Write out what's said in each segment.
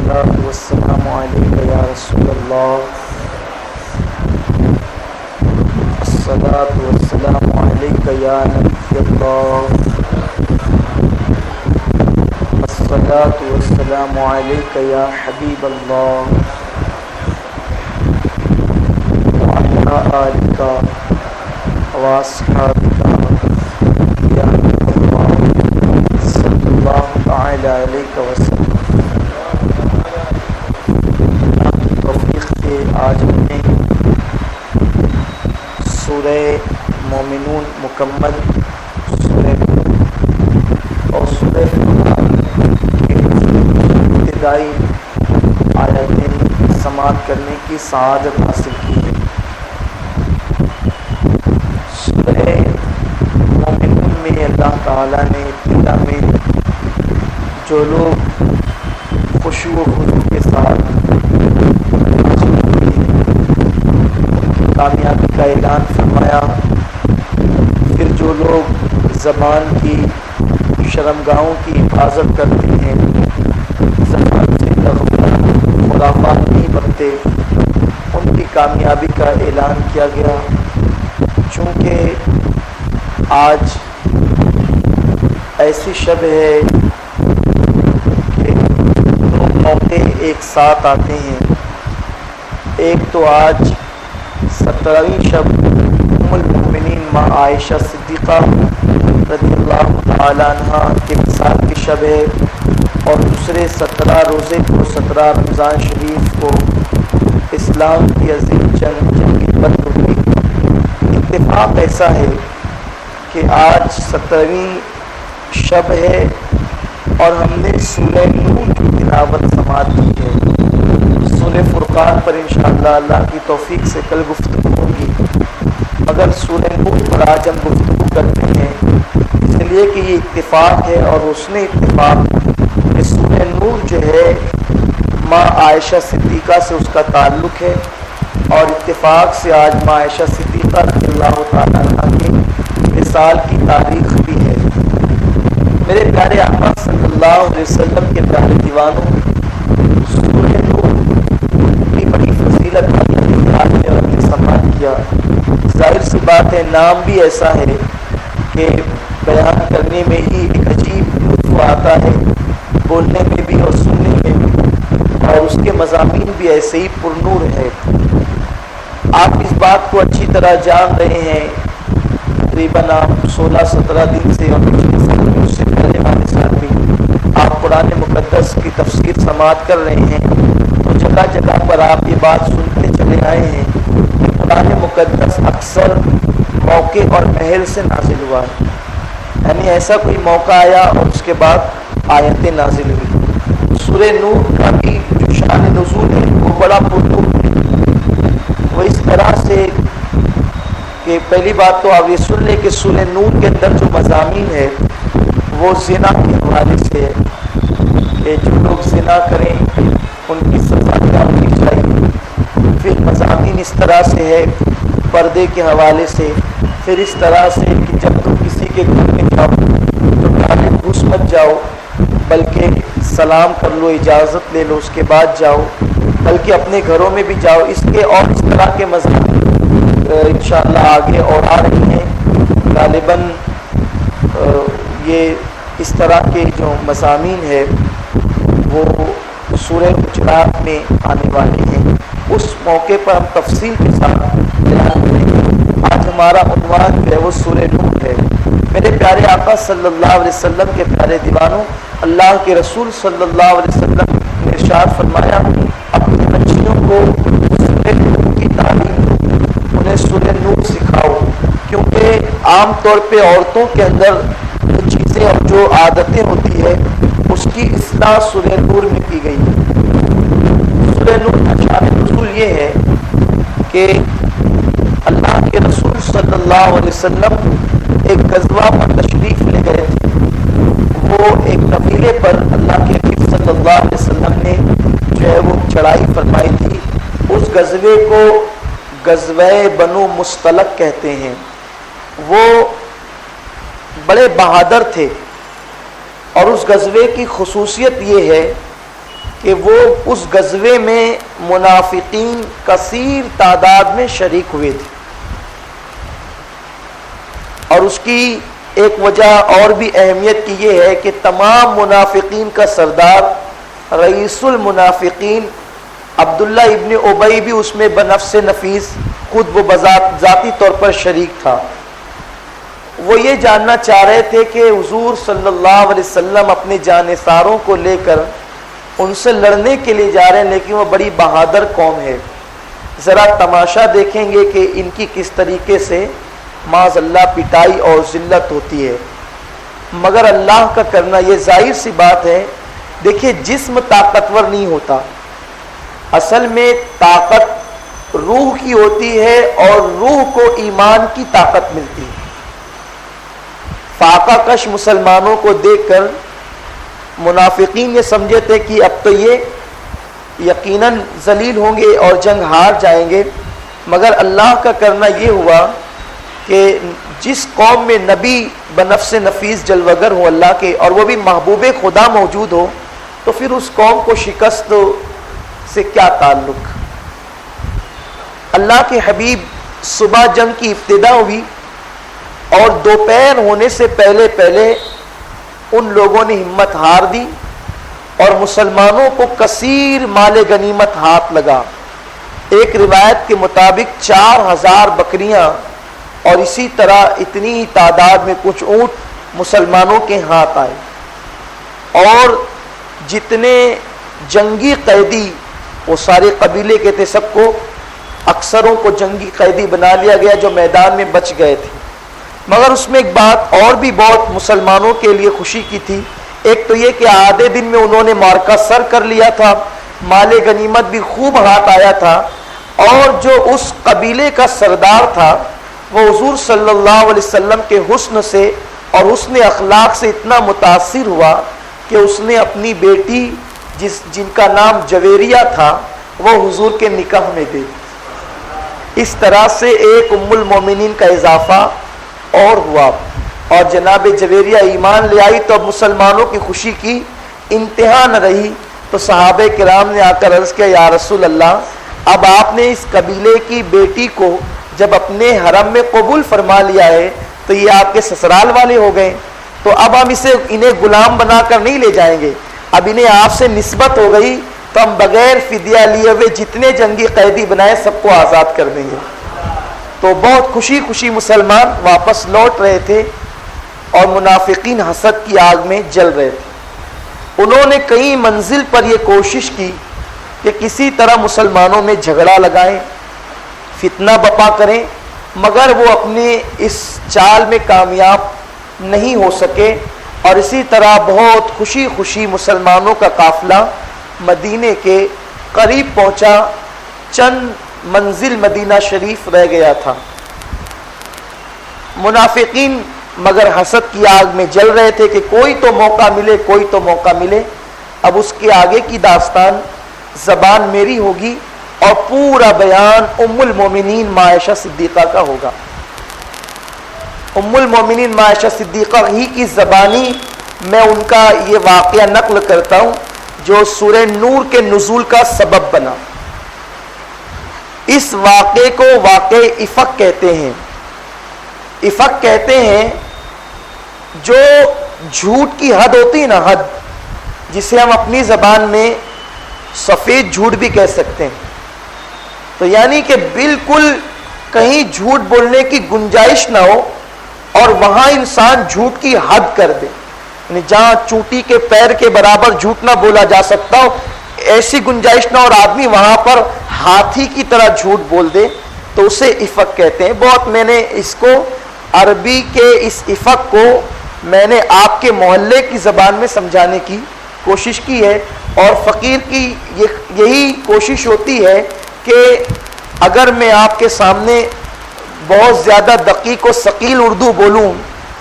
الصلاة والسلام عليك يا رسول الله. الصلاة والسلام عليك يا نبي الله. الصلاة والسلام عليك يا حبيب الله وعلى آلك وأصحابك يا نبي الله صلى الله تعالى عليك وسلم. توفیق سے آج ہم نے سورہ مومنون مکمل، سورہ اور سورہ کے ابتدائی آیتیں سماعت کرنے کی سعادت حاصل کی ہے. سورہ مومنون میں اللہ تعالیٰ نے ابتدا میں جو لوگ خشوع و خضوع کے ساتھ کامیابی کا اعلان فرمایا. پھر جو لوگ زبان کی شرمگاہوں کی حفاظت کرتے ہیں، زبان سے خرافات نہیں بنتے، ان کی کامیابی کا اعلان کیا گیا. چونکہ آج ایسی شب ہے کہ دو موقع ایک ساتھ آتے ہیں. ایک تو آج 17ویں شب ام المؤمنین ماں عائشہ صدیقہ رضی اللہ تعالیٰ عنہ کے وصال کی شب ہے، اور دوسرے 17 روزے کو 17 رمضان شریف کو اسلام کی عظیم جنگ بدر ہوئی. اتفاق ایسا ہے کہ آج 17ویں شب ہے اور ہم نے سورہ نور کی تلاوت سماعت کی ہے. سورہ فرقان پر انشاءاللہ اللہ کی توفیق سے کل گفتگو ہوگی، مگر سورہ نور پر آج ہم گفتگو کرتے ہیں اس لیے کہ یہ اتفاق ہے اور حسن اتفاق کہ سورہ نور جو ہے ماں عائشہ صدیقہ سے اس کا تعلق ہے، اور اتفاق سے آج ماں عائشہ صدیقہ رضی اللہ تعالیٰ عنہ کی وصال کی تاریخ بھی ہے. میرے پیارے آقا صلی اللہ علیہ وسلم کے پیارے دیوانوں، سورہ نور کی بڑی فضیلت آج نے سماعت کیا. ظاہر سی بات ہے، نام بھی ایسا ہے کہ بیان کرنے میں ہی ایک عجیب لطف آتا ہے، بولنے میں بھی اور سننے میں بھی، اور اس کے مضامین بھی ایسے ہی پرنور ہے. آپ اس بات کو اچھی طرح جان رہے ہیں. تقریباً آپ 16-17 دن سے اور اس سے پہلے والے سال بھی آپ قرآن مقدس کی تفسیر سماعت کر رہے ہیں، تو جگہ جگہ پر آپ یہ بات سنتے چلے آئے ہیں کہ قرآن مقدس اکثر موقع اور محل سے نازل ہوا ہے. یعنی ایسا کوئی موقع آیا اور اس کے بعد آیتیں نازل ہوئی. سورہ نور کا بھی جو شان نزول ہے وہ بڑا پرنور ہے. وہ اس طرح سے کہ پہلی بات تو آپ یہ سن لیں کہ سورہ نور کے اندر جو مضامین ہے وہ زنا کے حوالے سے ہے کہ جو لوگ زنا کریں ان کی سزا کیا ہونی چاہیے. پھر مضامین اس طرح سے ہے پردے کے حوالے سے. پھر اس طرح سے کہ جب تم کسی کے گھر میں جاؤ تو پہلے گھس مت جاؤ، بلکہ سلام کر لو، اجازت لے لو، اس کے بعد جاؤ، بلکہ اپنے گھروں میں بھی جاؤ. اس کے اور اس طرح کے مضامین انشاءاللہ آگے اور آ رہی ہیں. غالباً یہ اس طرح کے جو مضامین ہے وہ سورہ حجرات میں آنے والے ہیں. اس موقع پر ہم تفصیل کے ساتھ بیان کریں گے. آج ہمارا عنوان جو ہے وہ سورہ نور ہے. میرے پیارے آقا صلی اللہ علیہ وسلم کے پیارے دیوانوں، اللہ کے رسول صلی اللہ علیہ وسلم نے ارشاد فرمایا، اپنی بچیوں کو سورہ نور کی تعلیم دو، انہیں سورہ نور سکھاؤ، کیونکہ عام طور پہ عورتوں کے اندر جو چیزیں اور جو عادتیں ہوتی ہے اس کی اصلاح سورہ نور میں کی گئی ہے. سورہ نور کا شان نزول یہ ہے کہ اللہ کے رسول صلی اللہ علیہ وسلم ایک غزوہ پر تشریف لے گئے تھے. وہ ایک قبیلے پر اللہ کے حبیب صلی اللہ علیہ وسلم نے جو ہے وہ چڑھائی فرمائی تھی. اس غزوے کو غزوہ بنو مستلق کہتے ہیں. وہ بڑے بہادر تھے، اور اس غزوے کی خصوصیت یہ ہے کہ وہ اس غزوے میں منافقین کثیر تعداد میں شریک ہوئے تھے، اور اس کی ایک وجہ اور بھی اہمیت کی یہ ہے کہ تمام منافقین کا سردار رئیس المنافقین عبداللہ ابن ابی بھی اس میں بنفس نفیس خود وہ ذاتی طور پر شریک تھا۔ وہ یہ جاننا چاہ رہے تھے کہ حضور صلی اللہ علیہ وسلم اپنے جانثاروں کو لے کر ان سے لڑنے کے لیے جا رہے ہیں، لیکن وہ بڑی بہادر قوم ہے، ذرا تماشا دیکھیں گے کہ ان کی کس طریقے سے معاذ اللہ پٹائی اور ذلت ہوتی ہے۔ مگر اللہ کا کرنا، یہ ظاہر سی بات ہے، دیکھیے جسم طاقتور نہیں ہوتا، اصل میں طاقت روح کی ہوتی ہے اور روح کو ایمان کی طاقت ملتی ہے۔ فاقہ کش مسلمانوں کو دیکھ کر منافقین یہ سمجھے تھے کہ اب تو یہ یقیناً ذلیل ہوں گے اور جنگ ہار جائیں گے، مگر اللہ کا کرنا یہ ہوا کہ جس قوم میں نبی بنفس نفیس جلوگر ہو اللہ کے، اور وہ بھی محبوب خدا موجود ہو، تو پھر اس قوم کو شکست سے کیا تعلق۔ اللہ کے حبیب صبح جنگ کی ابتدا ہوئی اور دوپہر ہونے سے پہلے ان لوگوں نے ہمت ہار دی اور مسلمانوں کو کثیر مال غنیمت ہاتھ لگا۔ ایک روایت کے مطابق 4000 بکریاں اور اسی طرح اتنی ہی تعداد میں کچھ اونٹ مسلمانوں کے ہاتھ آئے، اور جتنے جنگی قیدی وہ سارے قبیلے کے تھے، سب کو اکثروں کو جنگی قیدی بنا لیا گیا جو میدان میں بچ گئے تھے۔ مگر اس میں ایک بات اور بھی بہت مسلمانوں کے لیے خوشی کی تھی، ایک تو یہ کہ آدھے دن میں انہوں نے معرکہ سر کر لیا تھا، مال غنیمت بھی خوب ہاتھ آیا تھا، اور جو اس قبیلے کا سردار تھا وہ حضور صلی اللہ علیہ وسلم کے حسن سے اور حسن اخلاق سے اتنا متاثر ہوا کہ اس نے اپنی بیٹی جن کا نام جویریہ تھا وہ حضور کے نکاح میں دے دی۔ اس طرح سے ایک ام المومنین کا اضافہ اور ہوا، اور جناب جویریہ ایمان لے آئی تو اب مسلمانوں کی خوشی کی انتہا نہ رہی۔ تو صحابہ کرام نے آ کر عرض کیا، یا رسول اللہ، اب آپ نے اس قبیلے کی بیٹی کو جب اپنے حرم میں قبول فرما لیا ہے تو یہ آپ کے سسرال والے ہو گئے، تو اب ہم انہیں غلام بنا کر نہیں لے جائیں گے، اب انہیں آپ سے نسبت ہو گئی تو ہم بغیر فدیہ لیے ہوئے جتنے جنگی قیدی بنائے سب کو آزاد کر دیں گے۔ تو بہت خوشی خوشی مسلمان واپس لوٹ رہے تھے اور منافقین حسد کی آگ میں جل رہے تھے۔ انہوں نے کئی منزل پر یہ کوشش کی کہ کسی طرح مسلمانوں میں جھگڑا لگائیں، فتنہ بپا کریں، مگر وہ اپنے اس چال میں کامیاب نہیں ہو سکے، اور اسی طرح بہت خوشی خوشی مسلمانوں کا قافلہ مدینے کے قریب پہنچا، چند منزل مدینہ شریف رہ گیا تھا۔ منافقین مگر حسد کی آگ میں جل رہے تھے کہ کوئی تو موقع ملے، کوئی تو موقع ملے۔ اب اس کے آگے کی داستان زبان میری ہوگی اور پورا بیان ام المومنین عائشہ صدیقہ کا ہوگا۔ ام المومنین عائشہ صدیقہ ہی کی زبانی میں ان کا یہ واقعہ نقل کرتا ہوں جو سورہ نور کے نزول کا سبب بنا۔ اس واقعے کو واقع افق کہتے ہیں۔ افق کہتے ہیں جو جھوٹ کی حد ہوتی ہے نا، حد، جسے ہم اپنی زبان میں سفید جھوٹ بھی کہہ سکتے ہیں۔ تو یعنی کہ بالکل کہیں جھوٹ بولنے کی گنجائش نہ ہو اور وہاں انسان جھوٹ کی حد کر دے، یعنی جہاں چونٹی کے پیر کے برابر جھوٹ نہ بولا جا سکتا ہو ایسی گنجائش نہ، اور آدمی وہاں پر ہاتھی کی طرح جھوٹ بول دے، تو اسے افق کہتے ہیں۔ بہت میں نے اس کو عربی کے اس افق کو میں نے آپ کے محلے کی زبان میں سمجھانے کی کوشش کی ہے، اور فقیر کی یہی کوشش ہوتی ہے کہ اگر میں آپ کے سامنے بہت زیادہ دقیق و ثقیل اردو بولوں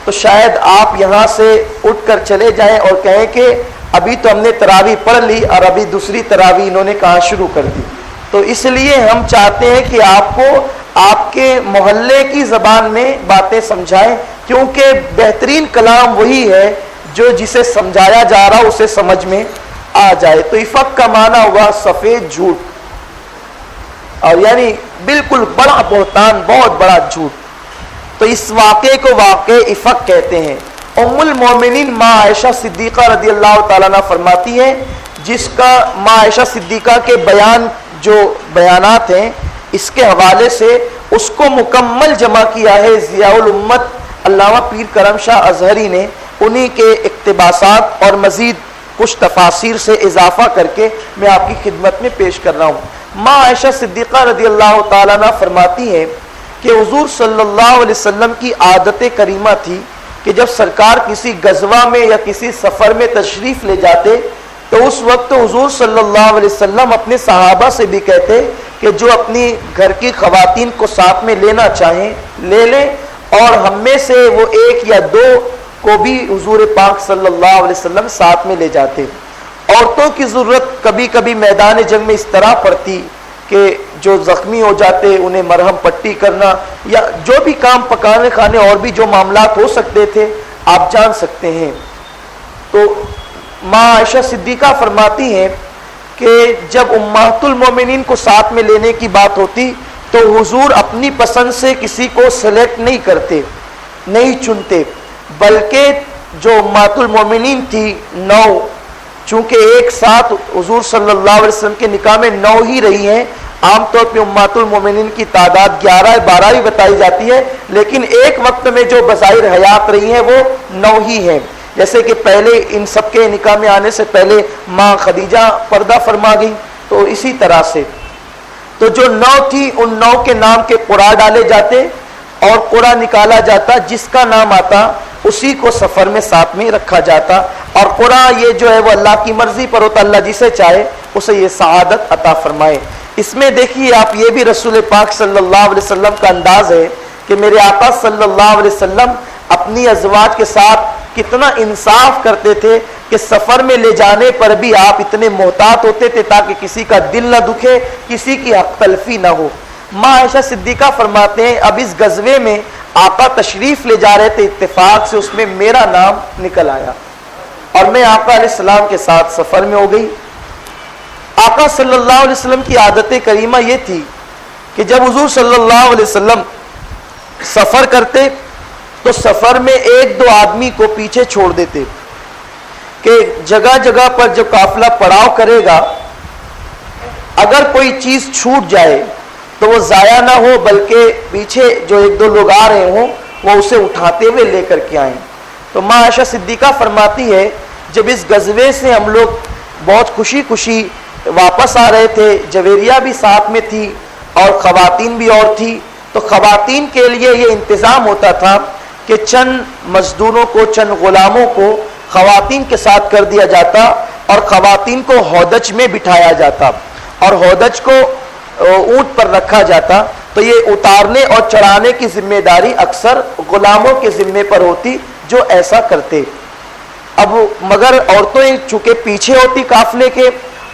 تو شاید آپ یہاں سے اٹھ کر چلے جائیں اور کہیں کہ ابھی تو ہم نے تراویح پڑھ لی اور ابھی دوسری تراویح انہوں نے کہاں شروع کر دی۔ تو اس لیے ہم چاہتے ہیں کہ آپ کو آپ کے محلے کی زبان میں باتیں سمجھائیں، کیونکہ بہترین کلام وہی ہے جو جسے سمجھایا جا رہا اسے سمجھ میں آ جائے. تو افق کا معنی ہوا سفید جھوٹ, اور یعنی بالکل بڑا بہتان, بہت بڑا جھوٹ. تو اس واقعے کو واقع افق کہتے ہیں. ام المومنین ماں عائشہ صدیقہ رضی اللہ تعالیٰ عنہ فرماتی ہیں, جس کا ماں عائشہ صدیقہ کے جو بیانات ہیں اس کے حوالے سے اس کو مکمل جمع کیا ہے ضیاء الامت علامہ پیر کرم شاہ ازہری نے. انہی کے اقتباسات اور مزید کچھ تفاسیر سے اضافہ کر کے میں آپ کی خدمت میں پیش کر رہا ہوں. ماں عائشہ صدیقہ رضی اللہ تعالیٰ عنہ فرماتی ہیں کہ حضور صلی اللہ علیہ وسلم کی عادت کریمہ تھی کہ جب سرکار کسی غزوہ میں یا کسی سفر میں تشریف لے جاتے تو اس وقت حضور صلی اللہ علیہ وسلم اپنے صحابہ سے بھی کہتے کہ جو اپنی گھر کی خواتین کو ساتھ میں لینا چاہیں لے لیں, اور ہم میں سے وہ ایک یا دو کو بھی حضور پاک صلی اللہ علیہ وسلم ساتھ میں لے جاتے. عورتوں کی ضرورت کبھی کبھی میدان جنگ میں اس طرح پڑتی کہ جو زخمی ہو جاتے انہیں مرہم پٹی کرنا یا جو بھی کام پکانے کھانے اور بھی جو معاملات ہو سکتے تھے آپ جان سکتے ہیں. تو ماں عائشہ صدیقہ فرماتی ہیں کہ جب امہات المومنین کو ساتھ میں لینے کی بات ہوتی تو حضور اپنی پسند سے کسی کو سلیکٹ نہیں کرتے, نہیں چنتے, بلکہ جو امہات المومنین تھی 9, چونکہ ایک ساتھ حضور صلی اللہ علیہ وسلم کے نکاح میں 9 ہی رہی ہیں. عام طور پہ امہات المومنین کی تعداد 11-12 بھی بتائی جاتی ہے, لیکن ایک وقت میں جو بظاہر حیات رہی ہیں وہ 9 ہی ہیں. جیسے کہ پہلے ان سب کے نکاح میں آنے سے پہلے ماں خدیجہ پردہ فرما گئی, تو اسی طرح سے تو جو 9 تھی ان 9 کے نام کے قرعہ ڈالے جاتے اور قرعہ نکالا جاتا, جس کا نام آتا اسی کو سفر میں ساتھ میں رکھا جاتا. اور قرعہ یہ جو ہے وہ اللہ کی مرضی پر ہوتا, اللہ جسے چاہے اسے یہ سعادت عطا فرمائے. اس میں دیکھیے آپ یہ بھی رسول پاک صلی اللہ علیہ وسلم کا انداز ہے کہ میرے آقا صلی اللہ علیہ وسلم اپنی ازواج کے ساتھ کتنا انصاف کرتے تھے کہ سفر میں لے جانے پر بھی آپ اتنے محتاط ہوتے تھے تاکہ کسی کا دل نہ دکھے, کسی کی حق تلفی نہ ہو. ماں عائشہ صدیقہ فرماتے ہیں اب اس غزوے میں آقا تشریف لے جا رہے تھے, اتفاق سے اس میں میرا نام نکل آیا اور میں آقا علیہ السلام کے ساتھ سفر میں ہو گئی. آقا صلی اللہ علیہ وسلم کی عادت کریمہ یہ تھی کہ جب حضور صلی اللہ علیہ وسلم سفر کرتے تو سفر میں 1-2 آدمی کو پیچھے چھوڑ دیتے کہ جگہ جگہ پر جو قافلہ پڑاؤ کرے گا اگر کوئی چیز چھوٹ جائے تو وہ ضائع نہ ہو, بلکہ پیچھے جو 1-2 لوگ آ رہے ہوں وہ اسے اٹھاتے ہوئے لے کر کے آئیں. تو ماں عائشہ صدیقہ فرماتی ہے جب اس غزوے سے ہم لوگ بہت خوشی خوشی واپس آ رہے تھے, جویریہ بھی ساتھ میں تھی اور خواتین بھی اور تھی, تو خواتین کے لیے یہ انتظام ہوتا تھا کہ چند مزدوروں کو, چند غلاموں کو خواتین کے ساتھ کر دیا جاتا اور خواتین کو ہودج میں بٹھایا جاتا اور ہودج کو اونٹ پر رکھا جاتا. تو یہ اتارنے اور چڑھانے کی ذمہ داری اکثر غلاموں کے ذمے پر ہوتی جو ایسا کرتے. اب مگر عورتیں چونکہ پیچھے ہوتی قافلے کے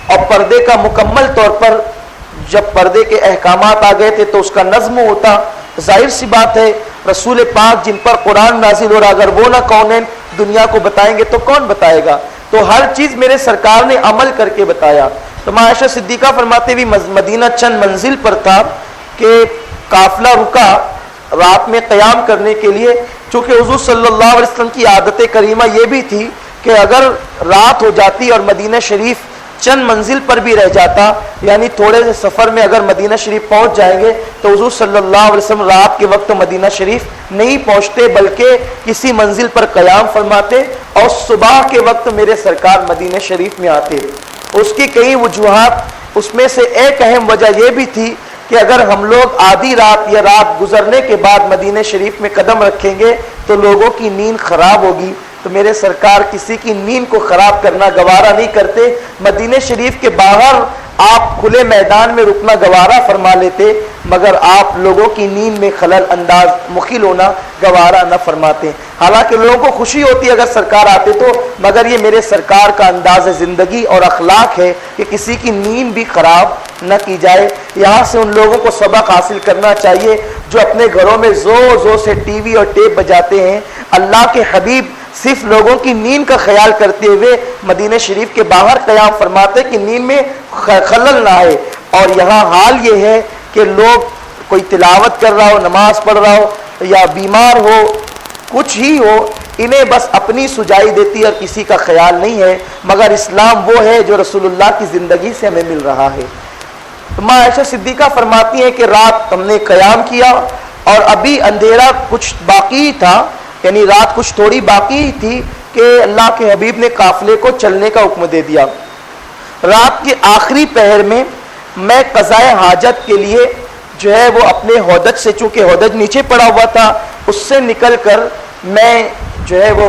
اور پردے کا مکمل طور پر جب پردے کے احکامات آ گئے تھے تو اس کا نظم ہوتا. ظاہر سی بات ہے رسول پاک جن پر قرآن نازل ہو رہا, اگر وہ نہ کونین دنیا کو بتائیں گے تو کون بتائے گا؟ تو ہر چیز میرے سرکار نے عمل کر کے بتایا. تو ماں عائشہ صدیقہ فرماتے بھی مدینہ چند منزل پر تھا کہ قافلہ رکا رات میں قیام کرنے کے لیے, چونکہ حضور صلی اللہ علیہ وسلم کی عادت کریمہ یہ بھی تھی کہ اگر رات ہو جاتی اور مدینہ شریف چند منزل پر بھی رہ جاتا, یعنی تھوڑے سے سفر میں اگر مدینہ شریف پہنچ جائیں گے تو حضور صلی اللہ علیہ وسلم رات کے وقت مدینہ شریف نہیں پہنچتے بلکہ کسی منزل پر قیام فرماتے اور صبح کے وقت میرے سرکار مدینہ شریف میں آتے. اس کی کئی وجوہات, اس میں سے ایک اہم وجہ یہ بھی تھی کہ اگر ہم لوگ آدھی رات یا رات گزرنے کے بعد مدینہ شریف میں قدم رکھیں گے تو لوگوں کی نیند خراب ہوگی, تو میرے سرکار کسی کی نیند کو خراب کرنا گوارا نہیں کرتے. مدینہ شریف کے باہر آپ کھلے میدان میں رکنا گوارا فرما لیتے, مگر آپ لوگوں کی نیند میں خلل انداز مخل ہونا گوارا نہ فرماتے. حالانکہ لوگوں کو خوشی ہوتی اگر سرکار آتے تو, مگر یہ میرے سرکار کا انداز زندگی اور اخلاق ہے کہ کسی کی نیند بھی خراب نہ کی جائے. یہاں سے ان لوگوں کو سبق حاصل کرنا چاہیے جو اپنے گھروں میں زور زور سے ٹی وی اور ٹیپ بجاتے ہیں. اللہ کے حبیب صرف لوگوں کی نیند کا خیال کرتے ہوئے مدینہ شریف کے باہر قیام فرماتے کہ نیند میں خلل نہ آئے. اور یہاں حال یہ ہے کہ لوگ کوئی تلاوت کر رہا ہو, نماز پڑھ رہا ہو یا بیمار ہو, کچھ ہی ہو, انہیں بس اپنی سجائی دیتی ہے اور کسی کا خیال نہیں ہے, مگر اسلام وہ ہے جو رسول اللہ کی زندگی سے ہمیں مل رہا ہے. ماں عائشہ صدیقہ فرماتی ہیں کہ رات ہم نے قیام کیا اور ابھی اندھیرا کچھ باقی تھا, یعنی رات کچھ تھوڑی باقی تھی کہ اللہ کے حبیب نے قافلے کو چلنے کا حکم دے دیا. رات کے آخری پہر میں قضائے حاجت کے لیے جو ہے وہ اپنے ہودج سے, چونکہ ہودج نیچے پڑا ہوا تھا, اس سے نکل کر میں جو ہے وہ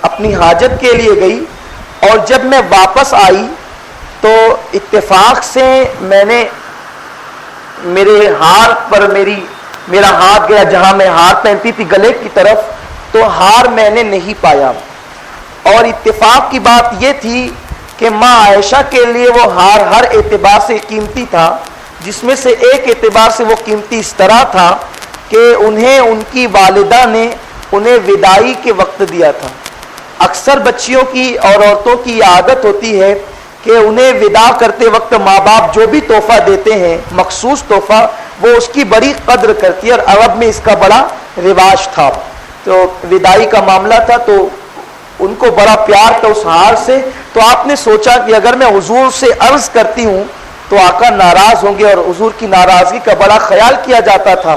اپنی حاجت کے لیے گئی. اور جب میں واپس آئی تو اتفاق سے میں نے میرے ہاتھ پر میرا ہاتھ گیا جہاں میں ہاتھ پہنتی تھی گلے کی طرف, تو ہار میں نے نہیں پایا. اور اتفاق کی بات یہ تھی کہ ماں عائشہ کے لیے وہ ہار ہر اعتبار سے قیمتی تھا, جس میں سے ایک اعتبار سے وہ قیمتی اس طرح تھا کہ انہیں ان کی والدہ نے انہیں وداعی کے وقت دیا تھا. اکثر بچیوں کی اور عورتوں کی عادت ہوتی ہے کہ انہیں ودا کرتے وقت ماں باپ جو بھی تحفہ دیتے ہیں, مخصوص تحفہ, وہ اس کی بڑی قدر کرتی ہے, اور عرب میں اس کا بڑا رواج تھا. تو وداعی کا معاملہ تھا تو ان کو بڑا پیار تھا اس ہار سے. تو آپ نے سوچا کہ اگر میں حضور سے عرض کرتی ہوں تو آقا ناراض ہوں گے, اور حضور کی ناراضگی کا بڑا خیال کیا جاتا تھا,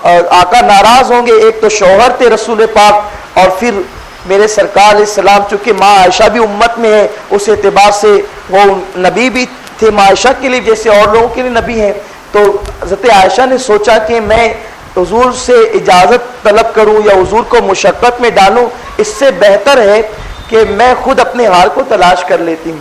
اور آقا ناراض ہوں گے. ایک تو شوہر تھے رسول پاک, اور پھر میرے سرکار علیہ السلام, چونکہ ماں عائشہ بھی امت میں ہے, اس اعتبار سے وہ نبی بھی تھے ماں عائشہ کے لیے جیسے اور لوگوں کے لیے نبی ہیں. تو حضرت عائشہ نے سوچا کہ میں حضور سے اجازت طلب کروں یا حضور کو مشقت میں ڈالوں, اس سے بہتر ہے کہ میں خود اپنے ہار کو تلاش کر لیتی ہوں.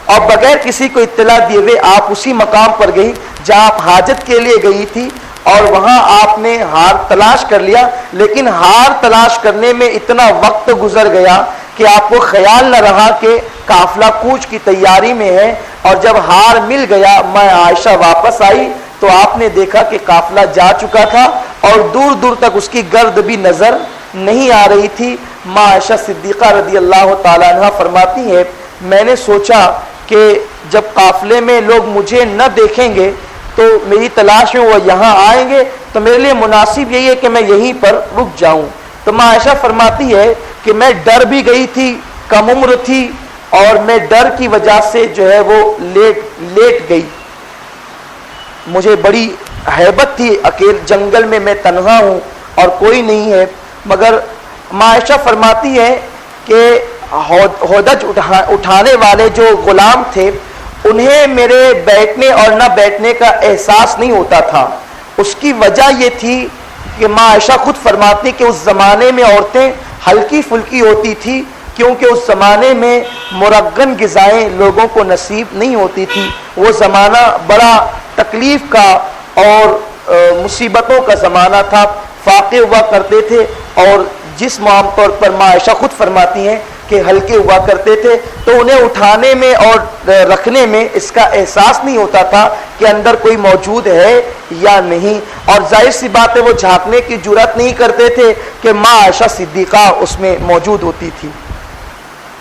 اور بغیر کسی کو اطلاع دیے ہوئے آپ اسی مقام پر گئی جہاں آپ حاجت کے لیے گئی تھی, اور وہاں آپ نے ہار تلاش کر لیا. لیکن ہار تلاش کرنے میں اتنا وقت گزر گیا کہ آپ کو خیال نہ رہا کہ قافلہ کوچ کی تیاری میں ہے. اور جب ہار مل گیا, میں عائشہ واپس آئی تو آپ نے دیکھا کہ قافلہ جا چکا تھا اور دور دور تک اس کی گرد بھی نظر نہیں آ رہی تھی. ماں عائشہ صدیقہ رضی اللہ تعالیٰ عنہ فرماتی ہے, میں نے سوچا کہ جب قافلے میں لوگ مجھے نہ دیکھیں گے تو میری تلاش میں وہ یہاں آئیں گے, تو میرے لیے مناسب یہی ہے کہ میں یہیں پر رک جاؤں. تو ماں عائشہ فرماتی ہے کہ میں ڈر بھی گئی تھی, کم عمر تھی, اور میں ڈر کی وجہ سے جو ہے وہ لیٹ گئی. مجھے بڑی ہیبت تھی, اکیلے جنگل میں تنہا ہوں اور کوئی نہیں ہے. مگر ماں عائشہ فرماتی ہے کہ ہودج اٹھانے والے جو غلام تھے انہیں میرے بیٹھنے اور نہ بیٹھنے کا احساس نہیں ہوتا تھا. اس کی وجہ یہ تھی کہ ماں عائشہ خود فرماتی کہ اس زمانے میں عورتیں ہلکی پھلکی ہوتی تھی, کیونکہ اس زمانے میں مرغن غذائیں لوگوں کو نصیب نہیں ہوتی تھی. وہ زمانہ بڑا تکلیف کا اور مصیبتوں کا زمانہ تھا, فاقے ہوا کرتے تھے, اور جس عام طور پر ماں عائشہ خود فرماتی ہیں کہ ہلکے ہوا کرتے تھے, تو انہیں اٹھانے میں اور رکھنے میں اس کا احساس نہیں ہوتا تھا کہ اندر کوئی موجود ہے یا نہیں. اور ظاہر سی بات ہے وہ جھانکنے کی جرات نہیں کرتے تھے کہ ماں عائشہ صدیقہ اس میں موجود ہوتی تھی.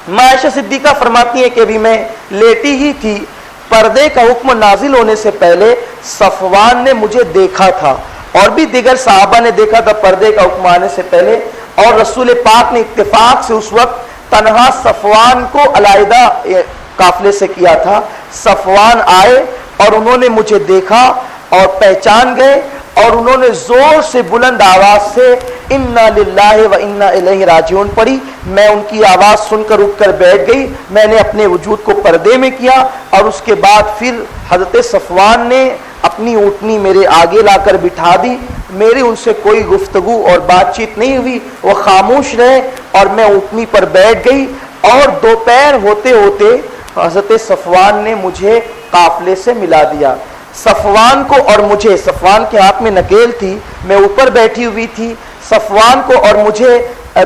ماں عائشہ صدیقہ فرماتی ہیں کہ ابھی میں لیٹی ہی تھی, پردے کا حکم نازل ہونے سے پہلے صفوان نے مجھے دیکھا تھا, اور بھی دیگر صحابہ نے دیکھا تھا پردے کا حکم آنے سے پہلے, اور رسول پاک نے اتفاق سے اس وقت تنہا صفوان کو علیحدہ قافلے سے کیا تھا. صفوان آئے اور انہوں نے مجھے دیکھا اور پہچان گئے, اور انہوں نے زور سے بلند آواز سے انا للہ و انا الیہ راجعون پڑھی. میں ان کی آواز سن کر اٹھ کر بیٹھ گئی, میں نے اپنے وجود کو پردے میں کیا, اور اس کے بعد پھر حضرت صفوان نے اپنی اونٹنی میرے آگے لا کر بٹھا دی. میری ان سے کوئی گفتگو اور بات چیت نہیں ہوئی, وہ خاموش رہے, اور میں اونٹنی پر بیٹھ گئی. اور دوپہر ہوتے ہوتے حضرت صفوان نے مجھے قافلے سے ملا دیا. صفوان کو اور مجھے, صفوان کے ہاتھ میں نکیل تھی, میں اوپر بیٹھی ہوئی تھی, صفوان کو اور مجھے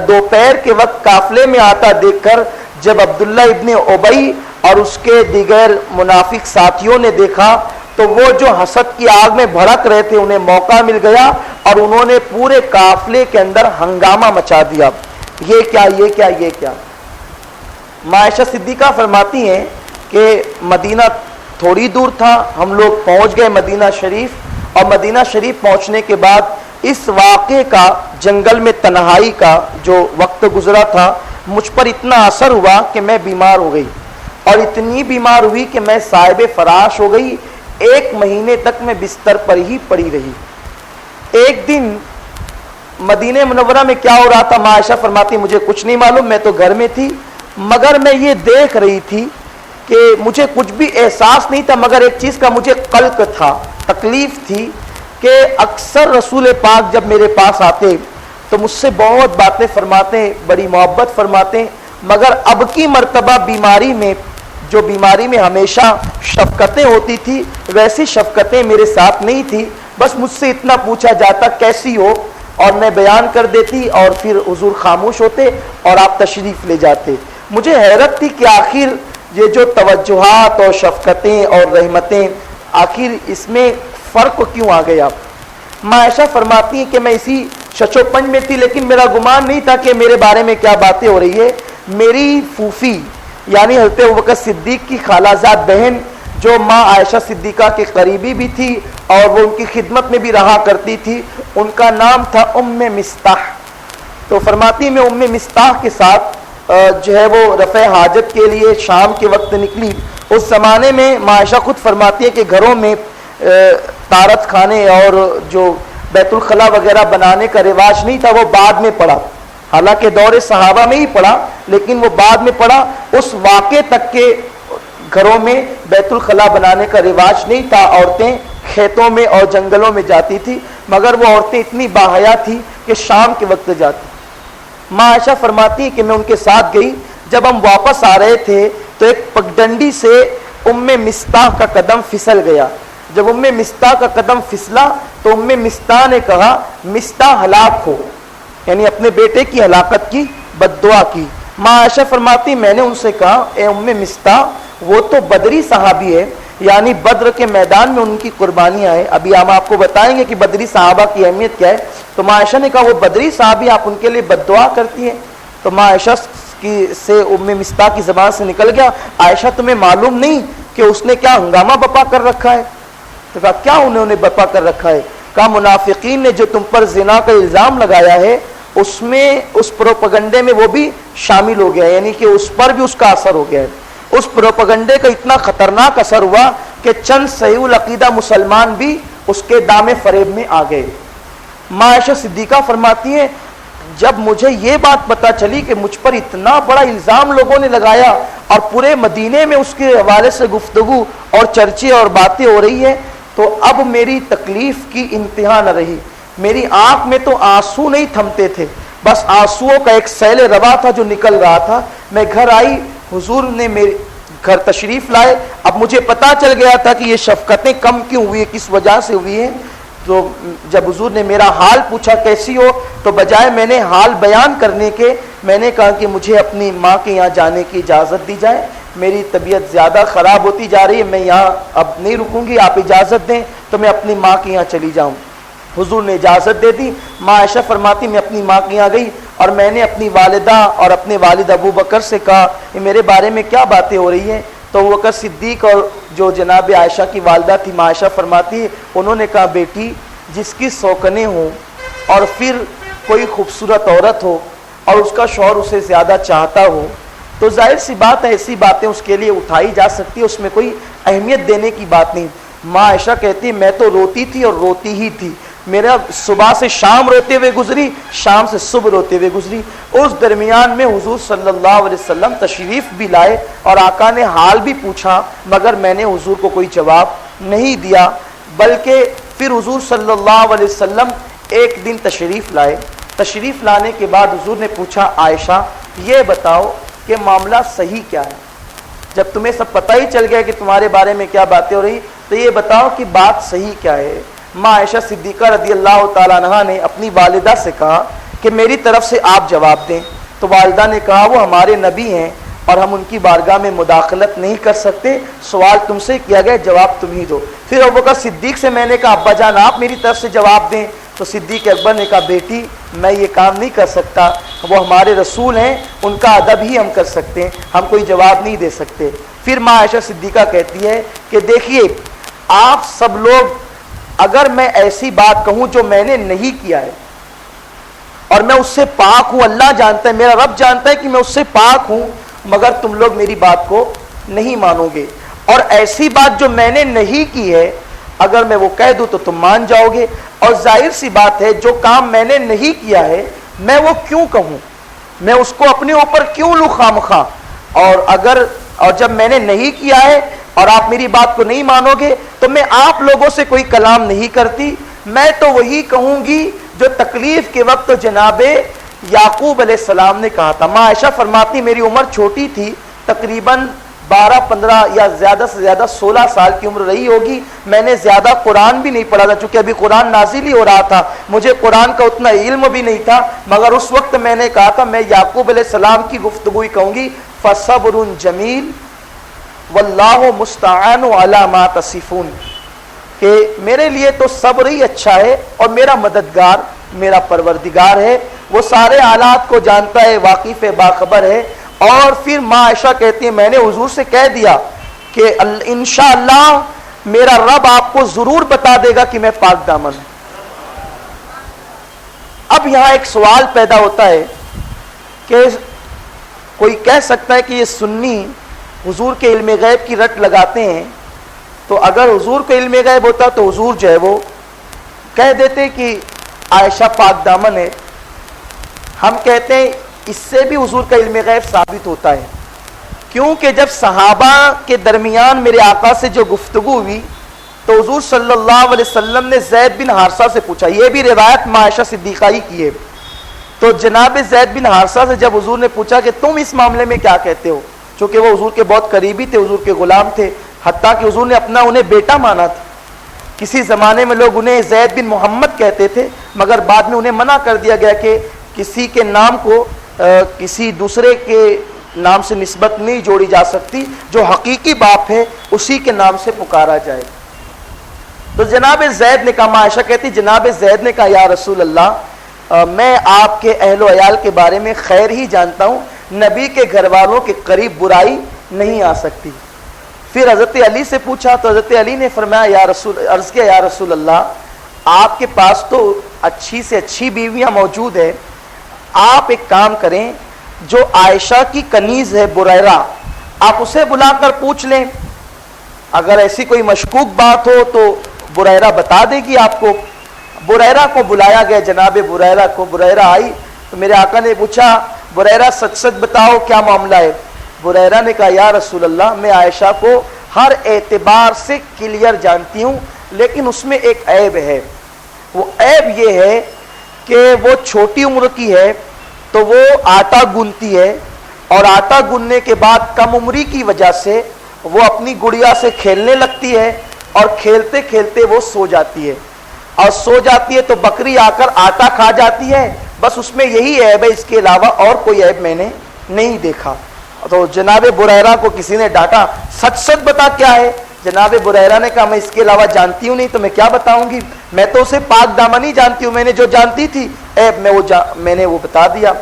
دوپہر کے وقت قافلے میں آتا دیکھ کر جب عبداللہ ابن ابی اور اس کے دیگر منافق ساتھیوں نے دیکھا تو وہ جو حسد کی آگ میں بھڑک رہے تھے انہیں موقع مل گیا, اور انہوں نے پورے قافلے کے اندر ہنگامہ مچا دیا. یہ کیا یہ کیا یہ کیا۔ ماں عائشہ صدیقہ فرماتی ہیں کہ مدینہ تھوڑی دور تھا، ہم لوگ پہنچ گئے مدینہ شریف، اور مدینہ شریف پہنچنے کے بعد اس واقعے کا، جنگل میں تنہائی کا جو وقت گزرا تھا، مجھ پر اتنا اثر ہوا کہ میں بیمار ہو گئی، اور اتنی بیمار ہوئی کہ میں صاحب فراش ہو گئی، 1 مہینے تک میں بستر پر ہی پڑی رہی۔ ایک دن مدینہ منورہ میں کیا ہو رہا تھا، ماں عائشہ فرماتی مجھے کچھ نہیں معلوم، میں تو گھر میں تھی، مگر میں یہ دیکھ رہی تھی کہ مجھے کچھ بھی احساس نہیں تھا، مگر ایک چیز کا مجھے قلق تھا، تکلیف تھی کہ اکثر رسول پاک جب میرے پاس آتے تو مجھ سے بہت باتیں فرماتے، بڑی محبت فرماتے، مگر اب کی مرتبہ بیماری میں ہمیشہ شفقتیں ہوتی تھی، ویسی شفقتیں میرے ساتھ نہیں تھی، بس مجھ سے اتنا پوچھا جاتا کیسی ہو، اور میں بیان کر دیتی، اور پھر حضور خاموش ہوتے اور آپ تشریف لے جاتے۔ مجھے حیرت تھی کہ آخر یہ جو توجہات اور شفقتیں اور رحمتیں، آخر اس میں فرق کیوں آ گیا۔ ماں عائشہ فرماتی ہیں کہ میں اسی شچو پنج میں تھی، لیکن میرا گمان نہیں تھا کہ میرے بارے میں کیا باتیں ہو رہی ہے۔ میری پھوفی یعنی حضرت ابوبکر صدیق کی خالہ زاد بہن، جو ماں عائشہ صدیقہ کے قریبی بھی تھی اور وہ ان کی خدمت میں بھی رہا کرتی تھی، ان کا نام تھا ام مستاح۔ تو فرماتی میں ام مستاح کے ساتھ جو ہے وہ رفع حاجت کے لیے شام کے وقت نکلی۔ اس زمانے میں ماں عائشہ خود فرماتی ہے کہ گھروں میں طارت خانے اور جو بیت الخلا وغیرہ بنانے کا رواج نہیں تھا، وہ بعد میں پڑا، حالانکہ دور صحابہ میں ہی پڑا، لیکن وہ بعد میں پڑا۔ اس واقعے تک کے گھروں میں بیت الخلا بنانے کا رواج نہیں تھا، عورتیں کھیتوں میں اور جنگلوں میں جاتی تھی، مگر وہ عورتیں اتنی باحیا تھی کہ شام کے وقت جاتی۔ ماں عائشہ فرماتی ہے کہ میں ان کے ساتھ گئی، جب ہم واپس آ رہے تھے تو ایک پگڈنڈی سے ام مستاح کا قدم پھسل گیا۔ جب ام مستاح کا قدم پھسلا تو ام مستاح نے کہا مستاح ہلاک ہو، یعنی اپنے بیٹے کی ہلاکت کی بد دعا کی۔ ماں عائشہ فرماتی میں نے ان سے کہا اے ام مستاح، وہ تو بدری صحابی ہے، یعنی بدر کے میدان میں ان کی قربانیاں ہیں، ابھی ہم آپ کو بتائیں گے کہ بدری صحابہ کی اہمیت کیا ہے۔ تو ماں عائشہ نے کہا وہ بدری صحابی، آپ ان کے لیے بد دعا کرتی ہیں؟ تو ماں عائشہ سے ام مستاح کی زبان سے نکل گیا عائشہ تمہیں معلوم نہیں کہ اس نے کیا ہنگامہ بپا کر رکھا ہے؟ تو کہا کیا انہوں نے بپا کر رکھا ہے؟ کہا منافقین نے جو تم پر زنا کا الزام لگایا ہے، اس میں اس پروپیگنڈے میں وہ بھی شامل ہو گیا ہے، یعنی کہ اس پر بھی اس کا اثر ہو گیا ہے۔ اس پروپیگنڈے کا اتنا خطرناک اثر ہوا کہ چند صحیح العقیدہ مسلمان بھی اس کے دام فریب میں آ گئے۔ ماں عائشہ صدیقہ فرماتی ہیں جب مجھے یہ بات پتا چلی کہ مجھ پر اتنا بڑا الزام لوگوں نے لگایا اور پورے مدینے میں اس کے حوالے سے گفتگو اور چرچے اور باتیں ہو رہی ہے، تو اب میری تکلیف کی انتہا نہ رہی۔ میری آنکھ میں تو آنسو نہیں تھمتے تھے، بس آنسوؤں کا ایک سیل روا تھا جو نکل رہا تھا۔ میں گھر آئی، حضور نے میرے گھر تشریف لائے، اب مجھے پتا چل گیا تھا کہ یہ شفقتیں کم کیوں ہوئی، کس وجہ سے ہوئی ہیں۔ تو جب حضور نے میرا حال پوچھا کیسی ہو، تو بجائے میں نے حال بیان کرنے کے، میں نے کہا کہ مجھے اپنی ماں کے یہاں جانے کی اجازت دی جائے، میری طبیعت زیادہ خراب ہوتی جا رہی ہے، میں یہاں اب نہیں رکوں گی، آپ اجازت دیں تو میں اپنی ماں کے یہاں چلی جاؤں۔ حضور نے اجازت دے دی۔ ماں عائشہ فرماتی میں اپنی ماں کے یہاں گئی اور میں نے اپنی والدہ اور اپنے والد ابو بکر سے کہا کہ میرے بارے میں کیا باتیں ہو رہی ہیں۔ تو ابو بکر صدیق اور جو جناب عائشہ کی والدہ تھی ماں عائشہ فرماتی ہے، انہوں نے کہا بیٹی جس کی سوکنیں ہوں اور پھر کوئی خوبصورت عورت ہو اور اس کا شوہر اسے زیادہ چاہتا ہو، تو ظاہر سی بات ہے ایسی باتیں اس کے لیے اٹھائی جا سکتی ہے، اس میں کوئی اہمیت دینے کی بات نہیں۔ ماں عائشہ کہتی میں تو روتی تھی اور روتی ہی تھی، میرا صبح سے شام روتے ہوئے گزری، شام سے صبح روتے ہوئے گزری۔ اس درمیان میں حضور صلی اللہ علیہ وسلم تشریف بھی لائے اور آقا نے حال بھی پوچھا، مگر میں نے حضور کو کوئی جواب نہیں دیا، بلکہ پھر حضور صلی اللہ علیہ وسلم ایک دن تشریف لائے۔ تشریف لانے کے بعد حضور نے پوچھا عائشہ یہ بتاؤ کہ معاملہ صحیح کیا ہے؟ جب تمہیں سب پتہ ہی چل گیا کہ تمہارے بارے میں کیا باتیں ہو رہی، تو یہ بتاؤ کہ بات صحیح کیا ہے؟ ماں عائشہ صدیقہ رضی اللہ تعالیٰ عنہا نے اپنی والدہ سے کہا کہ میری طرف سے آپ جواب دیں۔ تو والدہ نے کہا وہ ہمارے نبی ہیں اور ہم ان کی بارگاہ میں مداخلت نہیں کر سکتے، سوال تم سے کیا گیا، جواب تم ہی دو۔ پھر ابوبکر صدیق سے میں نے کہا ابا جان آپ میری طرف سے جواب دیں۔ تو صدیق اکبر نے کہا بیٹی میں یہ کام نہیں کر سکتا، وہ ہمارے رسول ہیں، ان کا ادب ہی ہم کر سکتے ہیں، ہم کوئی جواب نہیں دے سکتے۔ پھر ماں عائشہ صدیقہ کہتی ہے کہ دیکھیے آپ سب لوگ، اگر میں ایسی بات کہوں جو میں نے نہیں کیا ہے اور میں اس سے پاک ہوں، اللہ جانتا ہے، میرا رب جانتا ہے کہ میں اس سے پاک ہوں، مگر تم لوگ میری بات کو نہیں مانو گے، اور ایسی بات جو میں نے نہیں کی ہے اگر میں وہ کہہ دوں تو تم مان جاؤ گے، اور ظاہر سی بات ہے جو کام میں نے نہیں کیا ہے میں وہ کیوں کہوں، میں اس کو اپنے اوپر کیوں لوں خواہ، اور جب میں نے نہیں کیا ہے اور آپ میری بات کو نہیں مانو گے تو میں آپ لوگوں سے کوئی کلام نہیں کرتی، میں تو وہی کہوں گی جو تکلیف کے وقت جناب یعقوب علیہ السلام نے کہا تھا۔ ماں عائشہ فرماتی میری عمر چھوٹی تھی، تقریباً 12-15 یا زیادہ سے زیادہ 16 سال کی عمر رہی ہوگی، میں نے زیادہ قرآن بھی نہیں پڑھا تھا چونکہ ابھی قرآن نازل ہی ہو رہا تھا، مجھے قرآن کا اتنا علم بھی نہیں تھا، مگر اس وقت میں نے کہا تھا میں یعقوب علیہ السلام کی گفتگو ہی کہوں گی، فَصَبْرٌ جَمِيلٌ وَاللَّهُ مُسْتَعَانُ عَلَى مَا تَصِفُونَ، کہ میرے لیے تو صبر ہی اچھا ہے اور میرا مددگار میرا پروردگار ہے، وہ سارے حالات کو جانتا ہے، واقف ہے، باخبر ہے۔ اور پھر ماں عائشہ کہتی ہے میں نے حضور سے کہہ دیا کہ انشاءاللہ میرا رب آپ کو ضرور بتا دے گا کہ میں پاک دامن ہوں۔ اب یہاں ایک سوال پیدا ہوتا ہے کہ کوئی کہہ سکتا ہے کہ یہ سنی حضور کے علم غیب کی رٹ لگاتے ہیں، تو اگر حضور کو علم غیب ہوتا تو حضور جو ہے وہ کہہ دیتے کہ عائشہ پاک دامن ہے۔ ہم کہتے ہیں اس سے بھی حضور کا علم غیب ثابت ہوتا ہے، کیونکہ جب صحابہ کے درمیان میرے آقا سے جو گفتگو ہوئی تو حضور صلی اللہ علیہ وسلم نے زید بن حارثہ سے پوچھا، یہ بھی روایت ماں عائشہ صدیقہ ہی کی ہے، تو جناب زید بن حارثہ سے جب حضور نے پوچھا کہ تم اس معاملے میں کیا کہتے ہو، چونکہ وہ حضور کے بہت قریبی تھے، حضور کے غلام تھے، حتیٰ کہ حضور نے انہیں بیٹا مانا تھا۔ کسی زمانے میں لوگ انہیں زید بن محمد کہتے تھے، مگر بعد میں انہیں منع کر دیا گیا کہ کسی کے نام کو کسی دوسرے کے نام سے نسبت نہیں جوڑی جا سکتی، جو حقیقی باپ ہے اسی کے نام سے پکارا جائے۔ تو جناب زید نے کہا، ماں عائشہ کہتی جناب زید نے کہا یا رسول اللہ میں آپ کے اہل و عیال کے بارے میں خیر ہی جانتا ہوں، نبی کے گھر والوں کے قریب برائی نہیں آ سکتی۔ پھر حضرت علی سے پوچھا تو حضرت علی نے فرمایا عرض کیا یا رسول اللہ آپ کے پاس تو اچھی سے اچھی بیویاں موجود ہیں، آپ ایک کام کریں، جو عائشہ کی کنیز ہے بریرہ آپ اسے بلا کر پوچھ لیں، اگر ایسی کوئی مشکوک بات ہو تو بریرہ بتا دے گی آپ کو۔ بریرہ کو بلایا گیا، جناب بریرہ کو، بریرہ آئی تو میرے آقا نے پوچھا بریرہ سچ سچ بتاؤ کیا معاملہ ہے؟ بریرہ نے کہا یا رسول اللہ میں عائشہ کو ہر اعتبار سے کلیئر جانتی ہوں، لیکن اس میں ایک عیب ہے، وہ عیب یہ ہے کہ وہ چھوٹی عمر کی ہے تو وہ آٹا گونتی ہے، اور آٹا گوننے کے بعد کم عمری کی وجہ سے وہ اپنی گڑیا سے کھیلنے لگتی ہے، اور کھیلتے کھیلتے وہ سو جاتی ہے، اور سو جاتی ہے تو بکری آ کر آٹا کھا جاتی ہے، بس اس میں یہی عیب ہے، اس کے علاوہ اور کوئی عیب میں نے نہیں دیکھا۔ تو جناب بریرہ کو کسی نے ڈانٹا، سچ سچ بتا کیا ہے؟ جناب بریرہ نے کہا میں اس کے علاوہ جانتی ہوں نہیں تو میں کیا بتاؤں گی، میں تو اسے پاک دامن ہی جانتی ہوں، میں نے جو جانتی تھی عیب میں نے وہ بتا دیا۔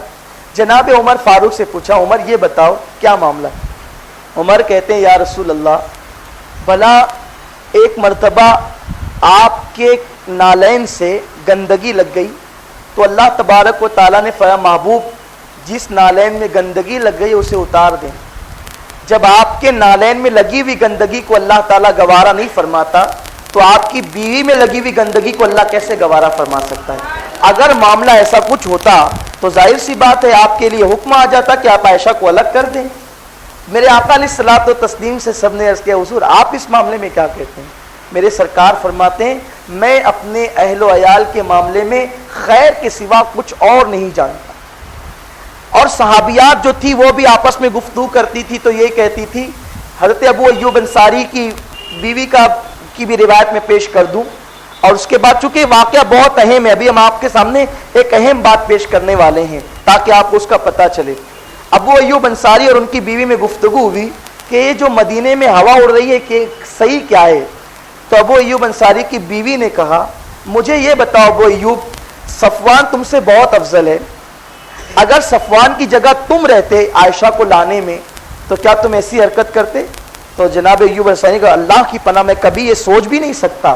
جناب عمر فاروق سے پوچھا عمر یہ بتاؤ کیا معاملہ؟ عمر کہتے ہیں یا رسول اللہ بھلا ایک مرتبہ آپ کے نالین سے گندگی لگ گئی تو اللہ تبارک و تعالیٰ نے فرمایا محبوب جس نالین میں گندگی لگ گئی اسے اتار دیں۔ جب آپ کے نالین میں لگی ہوئی گندگی کو اللہ تعالیٰ گوارا نہیں فرماتا تو آپ کی بیوی میں لگی ہوئی گندگی کو اللہ کیسے گوارا فرما سکتا ہے؟ اگر معاملہ ایسا کچھ ہوتا تو ظاہر سی بات ہے آپ کے لیے حکم آ جاتا کہ آپ عائشہ کو الگ کر دیں۔ میرے آقا علیہ الصلوۃ والتسلیم سے سب نے عرض کیا حضور آپ اس معاملے میں کیا کہتے ہیں؟ میرے سرکار فرماتے ہیں میں اپنے اہل و عیال کے معاملے میں خیر کے سوا کچھ اور نہیں جانتا۔ اور صحابیات جو تھی وہ بھی آپس میں گفتگو کرتی تھی تو یہ کہتی تھی، حضرت ابو ایوب انصاری کی بیوی کی بھی روایت میں پیش کر دوں، اور اس کے بعد چونکہ واقعہ بہت اہم ہے، ابھی ہم آپ کے سامنے ایک اہم بات پیش کرنے والے ہیں تاکہ آپ کو اس کا پتہ چلے۔ ابو ایوب انصاری اور ان کی بیوی میں گفتگو ہوئی کہ یہ جو مدینے میں ہوا اڑ رہی ہے کہ صحیح کیا ہے؟ تو ابو ایوب انصاری کی بیوی نے کہا مجھے یہ بتاؤ ابو ایوب، صفوان تم سے بہت افضل ہے، اگر صفوان کی جگہ تم رہتے عائشہ کو لانے میں تو کیا تم ایسی حرکت کرتے؟ تو جناب ایوب انصاری کا اللہ کی پناہ میں کبھی یہ سوچ بھی نہیں سکتا.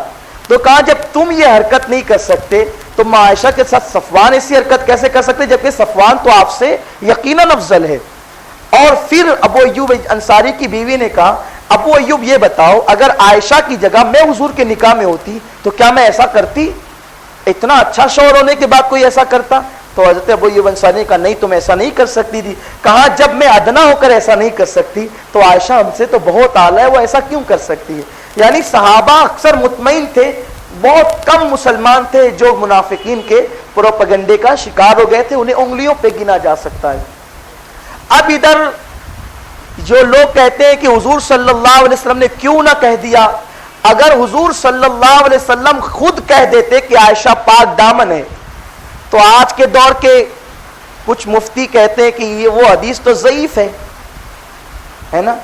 تو کہا جب تم یہ حرکت نہیں کر سکتے تو ماں عائشہ کے ساتھ صفوان ایسی حرکت کیسے کر سکتے، جبکہ صفوان تو آپ سے یقیناً افضل ہے. اور پھر ابو ایوب انصاری کی بیوی نے کہا ابو ایوب یہ بتاؤ اگر عائشہ کی جگہ میں حضور کے نکاح میں ہوتی تو کیا میں ایسا کرتی؟ اتنا اچھا شوہر ہونے کے بعد کوئی ایسا کرتا؟ تو حضرت ابو ایوب انصاری نے کہا نہیں تم ایسا نہیں کر سکتی تھی. کہا جب میں ادنا ہو کر ایسا نہیں کر سکتی تو عائشہ ہم سے تو بہت اعلیٰ ہے، وہ ایسا کیوں کر سکتی ہے؟ یعنی صحابہ اکثر مطمئن تھے، بہت کم مسلمان تھے جو منافقین کے پروپیگنڈے کا شکار ہو گئے تھے، انہیں انگلیوں پہ گنا جا سکتا ہے. اب ادھر جو لوگ کہتے ہیں کہ حضور صلی اللہ علیہ وسلم نے کیوں نہ کہہ دیا، اگر حضور صلی اللہ علیہ وسلم خود کہہ دیتے کہ عائشہ پاک دامن ہے تو آج کے دور کے کچھ مفتی کہتے ہیں کہ یہ وہ حدیث تو ضعیف ہے نا،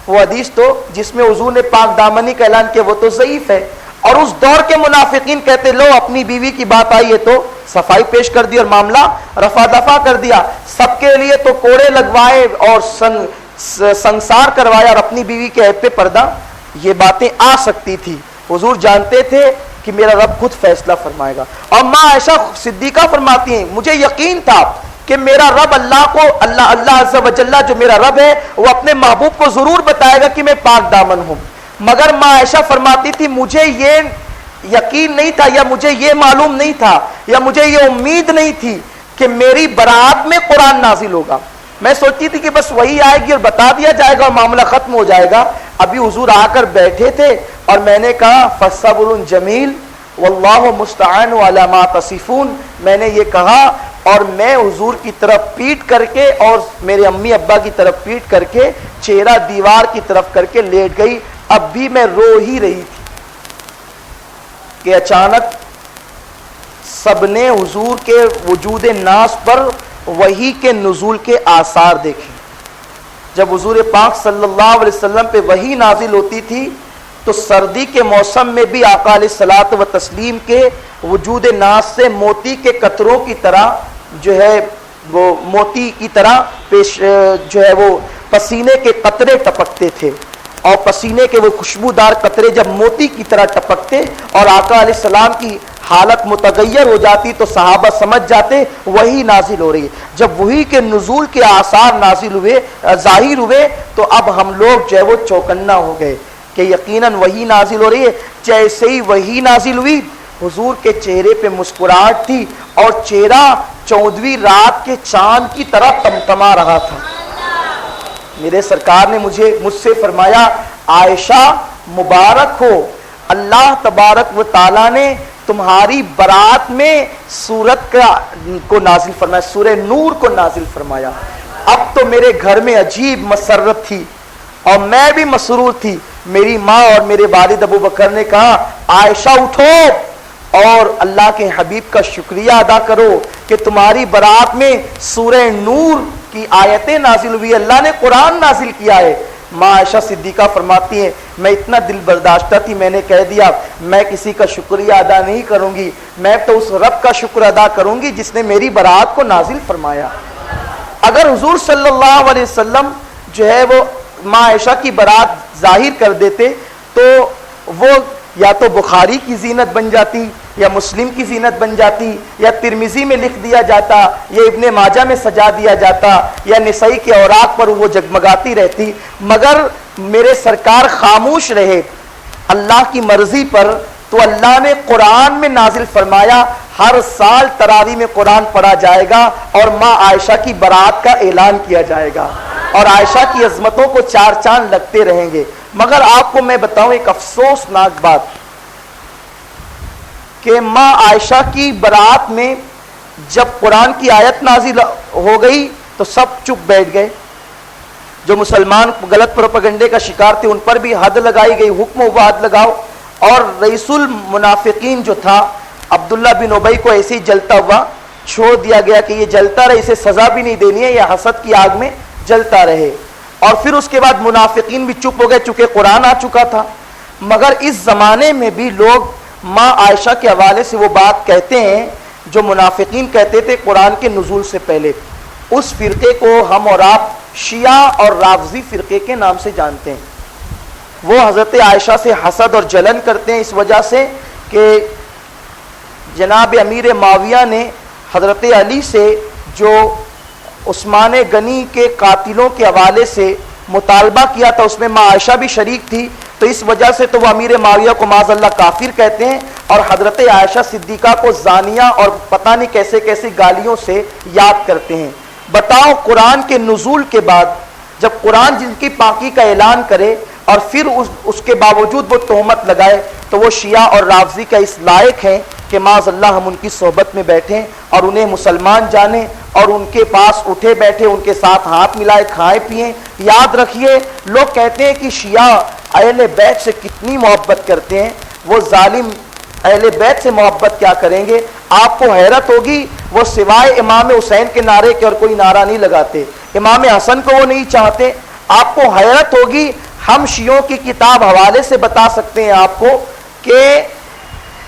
وہ حدیث تو جس میں حضور نے پاک دامنی کا اعلان کیا وہ تو ضعیف ہے. اور اس دور کے منافقین کہتے لو اپنی بیوی کی بات آئی ہے تو صفائی پیش کر دی اور معاملہ رفع دفع کر دیا، سب کے لیے تو کوڑے لگوائے اور سنسار کروایا اور اپنی بیوی کے عیب پہ پردہ. یہ باتیں آ سکتی تھی، حضور جانتے تھے کہ میرا رب خود فیصلہ فرمائے گا. اور ماں عائشہ صدیقہ فرماتی ہیں مجھے یقین تھا کہ میرا رب اللہ عز و جل جو میرا رب ہے وہ اپنے محبوب کو ضرور بتائے گا کہ میں پاک دامن ہوں. مگر ماں عائشہ فرماتی تھی مجھے یہ یقین نہیں تھا یا مجھے یہ معلوم نہیں تھا یا مجھے یہ امید نہیں تھی کہ میری برات میں قرآن نازل ہوگا. میں سوچتی تھی کہ بس وہی آئے گی اور بتا دیا جائے گا اور معاملہ ختم ہو جائے گا. ابھی حضور آ کر بیٹھے تھے اور میں نے کہا فصبر جمیل واللہ مستعان علی ما تصفون، میں نے یہ کہا اور میں حضور کی طرف پیٹ کر کے اور میرے امی ابا کی طرف پیٹ کر کے چہرہ دیوار کی طرف کر کے لیٹ گئی. اب بھی میں رو ہی رہی تھی کہ اچانک سب نے حضور کے وجود ناس پر وحی کے نزول کے آثار دیکھے. جب حضور پاک صلی اللہ علیہ وسلم پہ وحی نازل ہوتی تھی تو سردی کے موسم میں بھی آقا علیہ الصلوۃ والتسلیم کے وجود ناس سے موتی کے قطروں کی طرح جو ہے وہ موتی کی طرح جو ہے وہ پسینے کے قطرے ٹپکتے تھے. اور پسینے کے وہ خوشبودار قطرے جب موتی کی طرح ٹپکتے اور آقا علیہ السلام کی حالت متغیر ہو جاتی تو صحابہ سمجھ جاتے وہی نازل ہو رہی ہے. جب وہی کے نزول کے آثار نازل ہوئے ظاہر ہوئے تو اب ہم لوگ جو ہے وہ چوکنا ہو گئے کہ یقیناً وہی نازل ہو رہی ہے. جیسے ہی وہی نازل ہوئی حضور کے چہرے پہ مسکراہٹ تھی اور چہرہ 14ویں رات کے چاند کی طرح تمتما رہا تھا. میرے سرکار نے مجھ سے فرمایا عائشہ مبارک ہو، اللہ تبارک و تعالیٰ نے تمہاری برات میں سورت کو نازل فرمایا، سورہ نور کو نازل فرمایا. اب تو میرے گھر میں عجیب مسرت تھی اور میں بھی مسرور تھی. میری ماں اور میرے والد ابو بکر نے کہا عائشہ اٹھو اور اللہ کے حبیب کا شکریہ ادا کرو کہ تمہاری برات میں سورہ نور کی آیتیں نازل ہوئی، اللہ نے قرآن نازل کیا ہے. ماں عائشہ صدیقہ فرماتی ہیں میں اتنا دل برداشتہ تھی، میں نے کہہ دیا میں کسی کا شکریہ ادا نہیں کروں گی، میں تو اس رب کا شکر ادا کروں گی جس نے میری برات کو نازل فرمایا. اگر حضور صلی اللہ علیہ وسلم جو ہے وہ ماں عائشہ کی برات ظاہر کر دیتے تو وہ یا تو بخاری کی زینت بن جاتی یا مسلم کی زینت بن جاتی یا ترمذی میں لکھ دیا جاتا یا ابن ماجہ میں سجا دیا جاتا یا نسائی کے اوراق پر وہ جگمگاتی رہتی. مگر میرے سرکار خاموش رہے اللہ کی مرضی پر تو اللہ نے قرآن میں نازل فرمایا ہر سال تراویح میں قرآن پڑھا جائے گا اور ماں عائشہ کی برات کا اعلان کیا جائے گا اور عائشہ کی عظمتوں کو چار چاند لگتے رہیں گے. مگر آپ کو میں بتاؤں ایک افسوسناک بات کہ ماں عائشہ کی برات میں جب قرآن کی آیت نازل ہو گئی تو سب چپ بیٹھ گئے. جو مسلمان غلط پروپیگنڈے کا شکار تھے ان پر بھی حد لگائی گئی، حکم ہوا حد لگاؤ. اور رئیس المنافقین جو تھا عبداللہ بن ابی کو ایسے ہی جلتا ہوا چھوڑ دیا گیا کہ یہ جلتا رہے، اسے سزا بھی نہیں دینی ہے، یہ حسد کی آگ میں جلتا رہے. اور پھر اس کے بعد منافقین بھی چپ ہو گئے چونکہ قرآن آ چکا تھا. مگر اس زمانے میں بھی لوگ ماں عائشہ کے حوالے سے وہ بات کہتے ہیں جو منافقین کہتے تھے قرآن کے نزول سے پہلے. اس فرقے کو ہم اور آپ شیعہ اور رافضی فرقے کے نام سے جانتے ہیں. وہ حضرت عائشہ سے حسد اور جلن کرتے ہیں اس وجہ سے کہ جناب امیر معاویہ نے حضرت علی سے جو عثمان غنی کے قاتلوں کے حوالے سے مطالبہ کیا تھا اس میں ماں عائشہ بھی شریک تھی، تو اس وجہ سے تو وہ امیر معاویہ کو معاذ اللہ کافر کہتے ہیں اور حضرت عائشہ صدیقہ کو زانیہ اور پتہ نہیں کیسے کیسی گالیوں سے یاد کرتے ہیں. بتاؤ قرآن کے نزول کے بعد جب قرآن جن کی پاکی کا اعلان کرے اور پھر اس کے باوجود وہ تہمت لگائے تو وہ شیعہ اور رافضی کا اس لائق ہیں کہ معاذ اللہ ہم ان کی صحبت میں بیٹھیں اور انہیں مسلمان جانیں اور ان کے پاس اٹھے بیٹھے ان کے ساتھ ہاتھ ملائے کھائیں پئیں. یاد رکھیے لوگ کہتے ہیں کہ شیعہ اہل بیت سے کتنی محبت کرتے ہیں، وہ ظالم اہل بیت سے محبت کیا کریں گے. آپ کو حیرت ہوگی وہ سوائے امام حسین کے نعرے کے اور کوئی نعرہ نہیں لگاتے، امام حسن کو وہ نہیں چاہتے. آپ کو حیرت ہوگی ہم شیعوں کی کتاب حوالے سے بتا سکتے ہیں آپ کو کہ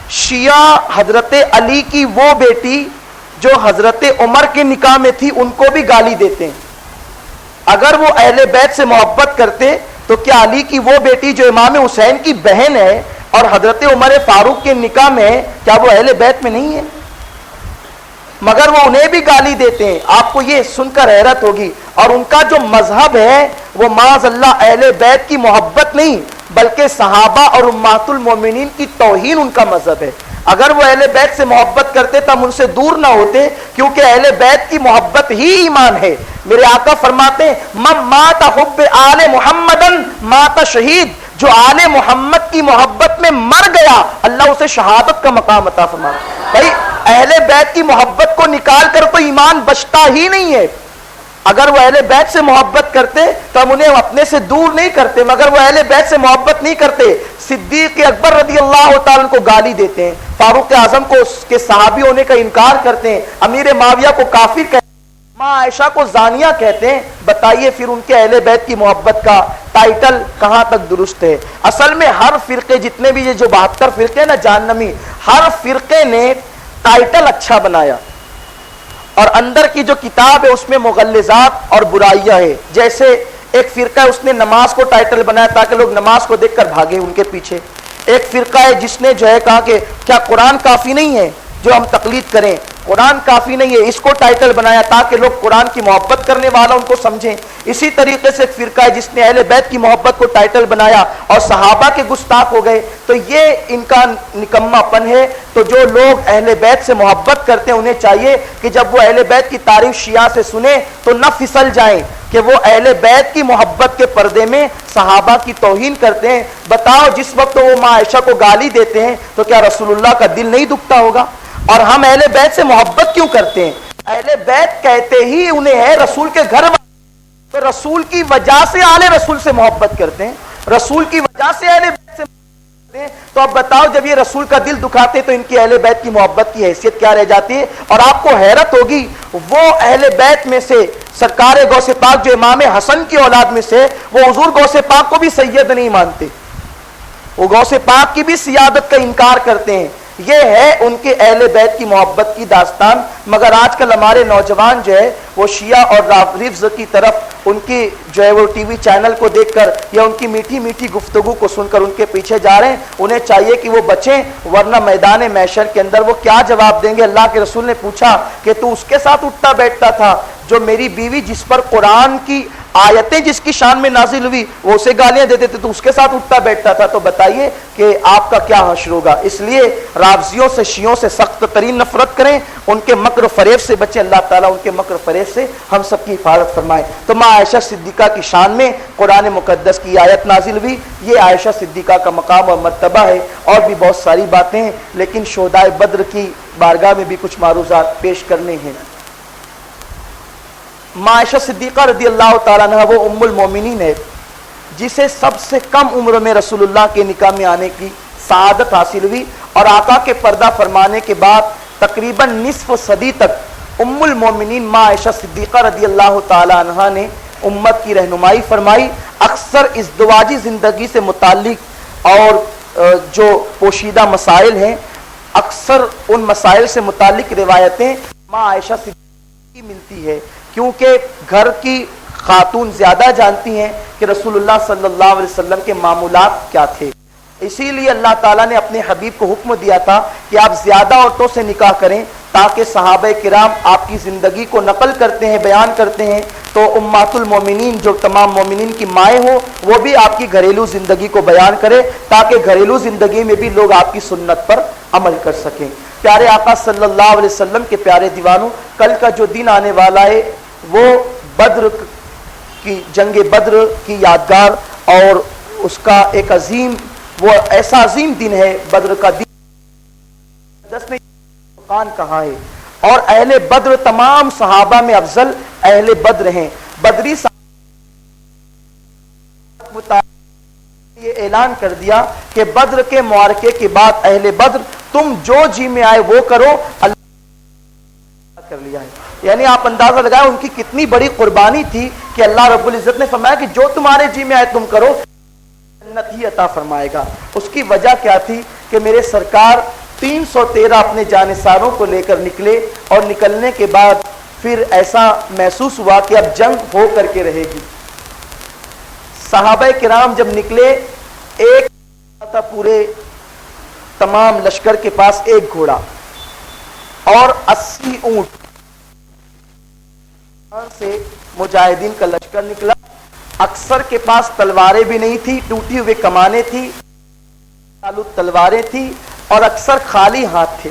شیعہ حضرت علی کی وہ بیٹی جو حضرت عمر کے نکاح میں تھی ان کو بھی گالی دیتے ہیں. اگر وہ اہل بیت سے محبت کرتے تو کیا علی کی وہ بیٹی جو امام حسین کی بہن ہے اور حضرت عمر فاروق کے نکاح میں ہے کیا وہ اہل بیت میں نہیں ہے؟ مگر وہ انہیں بھی گالی دیتے ہیں. آپ کو یہ سن کر حیرت ہوگی. اور ان کا جو مذہب ہے وہ معاذ اللہ اہل بیت کی محبت نہیں بلکہ صحابہ اور امہات المومنین کی توہین ان کا مذہب ہے. اگر وہ اہل بیت سے محبت کرتے تو ہم ان سے دور نہ ہوتے، کیونکہ اہل بیت کی محبت ہی ایمان ہے. میرے آقا فرماتے ہیں من مات حب آل محمدن مات شہید، جو آل محمد کی محبت میں مر گیا اللہ اسے شہادت کا مقام عطا فرماتا. بھائی اہل بیت کی محبت کو نکال کر تو ایمان بچتا ہی نہیں ہے. اگر وہ اہل بیت سے محبت کرتے تو ہم انہیں اپنے سے دور نہیں کرتے، مگر وہ اہل بیت سے محبت نہیں کرتے. صدیق اکبر رضی اللہ تعالیٰ کو گالی دیتے ہیں، فاروق اعظم کو اس کے صحابی ہونے کا انکار کرتے ہیں، امیر معاویہ کو کافر کہتے ہیں، ماں عائشہ کو زانیہ کہتے ہیں. بتائیے پھر ان کے اہل بیت کی محبت کا ٹائٹل کہاں تک درست ہے؟ اصل میں ہر فرقے جتنے بھی یہ جو 72 فرقے ہیں نا جہنمی، ہر فرقے نے ٹائٹل اچھا بنایا اور اندر کی جو کتاب ہے اس میں مغلظات اور برائیاں ہے. جیسے ایک فرقہ ہے اس نے نماز کو ٹائٹل بنایا تاکہ لوگ نماز کو دیکھ کر بھاگے ان کے پیچھے. ایک فرقہ ہے جس نے جو ہے کہا کہ کیا قرآن کافی نہیں ہے جو ہم تقلید کریں، قرآن کافی نہیں ہے، اس کو ٹائٹل بنایا تاکہ لوگ قرآن کی محبت کرنے والا ان کو سمجھیں. اسی طریقے سے ایک فرقہ ہے جس نے اہل بیت کی محبت کو ٹائٹل بنایا اور صحابہ کے گستاخ ہو گئے. تو یہ ان کا نکما پن ہے. تو جو لوگ اہل بیت سے محبت کرتے ہیں انہیں چاہیے کہ جب وہ اہل بیت کی تعریف شیعہ سے سنیں تو نہ پھسل جائیں کہ وہ اہل بیت کی محبت کے پردے میں صحابہ کی توہین کرتے ہیں. بتاؤ جس وقت وہ ماں عائشہ کو گالی دیتے ہیں تو کیا رسول اللہ کا دل نہیں دکھتا ہوگا؟ اور ہم اہل بیت سے محبت کیوں کرتے ہیں؟ اہل بیت کہتے ہی انہیں ہے رسول کے گھر والے، تو رسول کی وجہ سے آل رسول سے محبت کرتے ہیں، رسول کی وجہ سے اہل بیت سے محبت کرتے ہیں. تو اب بتاؤ جب یہ رسول کا دل دکھاتے تو ان کی اہل بیت کی محبت کی حیثیت کیا رہ جاتی ہے؟ اور آپ کو حیرت ہوگی وہ اہل بیت میں سے سرکار غوث پاک جو امام حسن کی اولاد میں سے وہ حضور غوث پاک کو بھی سید نہیں مانتے، وہ غوث پاک کی بھی سیادت کا انکار کرتے ہیں. یہ ہے ان کے اہل بیت کی محبت کی داستان. مگر آج کل ہمارے نوجوان جو ہے وہ شیعہ اور رافض کی طرف ان کی جو ہے وہ ٹی وی چینل کو دیکھ کر یا ان کی میٹھی میٹھی گفتگو کو سن کر ان کے پیچھے جا رہے ہیں. انہیں چاہیے کہ وہ بچیں ورنہ میدان محشر کے اندر وہ کیا جواب دیں گے؟ اللہ کے رسول نے پوچھا کہ تو اس کے ساتھ اٹھتا بیٹھتا تھا جو میری بیوی جس پر قرآن کی آیتیں جس کی شان میں نازل ہوئی وہ اسے گالیاں دیتے تھے تو اس کے ساتھ اٹھتا بیٹھتا تھا. تو بتائیے کہ آپ کا کیا حشر ہوگا؟ اس لیے رافضیوں سے شیعوں سے سخت ترین نفرت کریں، ان کے مکر و فریب سے بچیں. اللہ تعالیٰ ان کے مکر و فریب سے ہم سب کی حفاظت فرمائے. تو ماں عائشہ صدیقہ کی شان میں قرآن مقدس کی آیت نازل ہوئی. یہ عائشہ صدیقہ کا مقام اور مرتبہ ہے. اور بھی بہت ساری باتیں ہیں لیکن شہدائے بدر کی بارگاہ میں بھی کچھ معروضات پیش کرنے ہیں. ماں عائشہ صدیقہ رضی اللہ تعالیٰ عنہ وہ ام المومنین ہے جسے سب سے کم عمر میں رسول اللہ کے نکاح میں آنے کی سعادت حاصل ہوئی اور آقا کے پردہ فرمانے کے بعد تقریباً نصف صدی تک ام المومنین ماں عائشہ صدیقہ رضی اللہ تعالیٰ عنہ نے امت کی رہنمائی فرمائی. اکثر ازدواجی زندگی سے متعلق اور جو پوشیدہ مسائل ہیں، اکثر ان مسائل سے متعلق روایتیں ماں عائشہ سے ملتی ہے، کیونکہ گھر کی خاتون زیادہ جانتی ہیں کہ رسول اللہ صلی اللہ علیہ وسلم کے معمولات کیا تھے۔ اسی لیے اللہ تعالیٰ نے اپنے حبیب کو حکم دیا تھا کہ آپ زیادہ عورتوں سے نکاح کریں، تاکہ صحابہ کرام آپ کی زندگی کو نقل کرتے ہیں، بیان کرتے ہیں، تو امہات المومنین جو تمام مومنین کی مائیں ہوں وہ بھی آپ کی گھریلو زندگی کو بیان کرے، تاکہ گھریلو زندگی میں بھی لوگ آپ کی سنت پر عمل کر سکیں۔ پیارے آقا صلی اللہ علیہ وسلم کے پیارے دیوانوں، کل کا جو دن آنے والا ہے وہ بدر کی جنگ بدر کی یادگار اور اس کا ایک عظیم، وہ ایسا عظیم دن ہے بدر کا دن، دس میں فرقان کہاں ہے، اور اہل بدر تمام صحابہ میں افضل اہل بدر ہیں۔ بدری یہ اعلان کر دیا کہ بدر کے معرکے کے بعد اہل بدر تم جو جی میں آئے وہ کرو، اللہ کر لیا ہے۔ یعنی آپ اندازہ لگائیں ان کی کتنی بڑی قربانی تھی کہ اللہ رب العزت نے فرمایا کہ جو تمہارے جی میں آئے تم کرو، جنت ہی عطا فرمائے گا۔ اس کی وجہ کیا تھی کہ میرے سرکار 313 اپنے جانثاروں کو لے کر نکلے، اور نکلنے کے بعد پھر ایسا محسوس ہوا کہ اب جنگ ہو کر کے رہے گی۔ صحابہ کرام جب نکلے، ایک تھا پورے تمام لشکر کے پاس ایک گھوڑا اور 80 اونٹ سے مجاہدین کا لشکر نکلا۔ اکثر کے پاس تلواریں بھی نہیں تھی، ٹوٹی ہوئے کمانیں تھی، تلواریں تھی، اور اکثر خالی ہاتھ تھے۔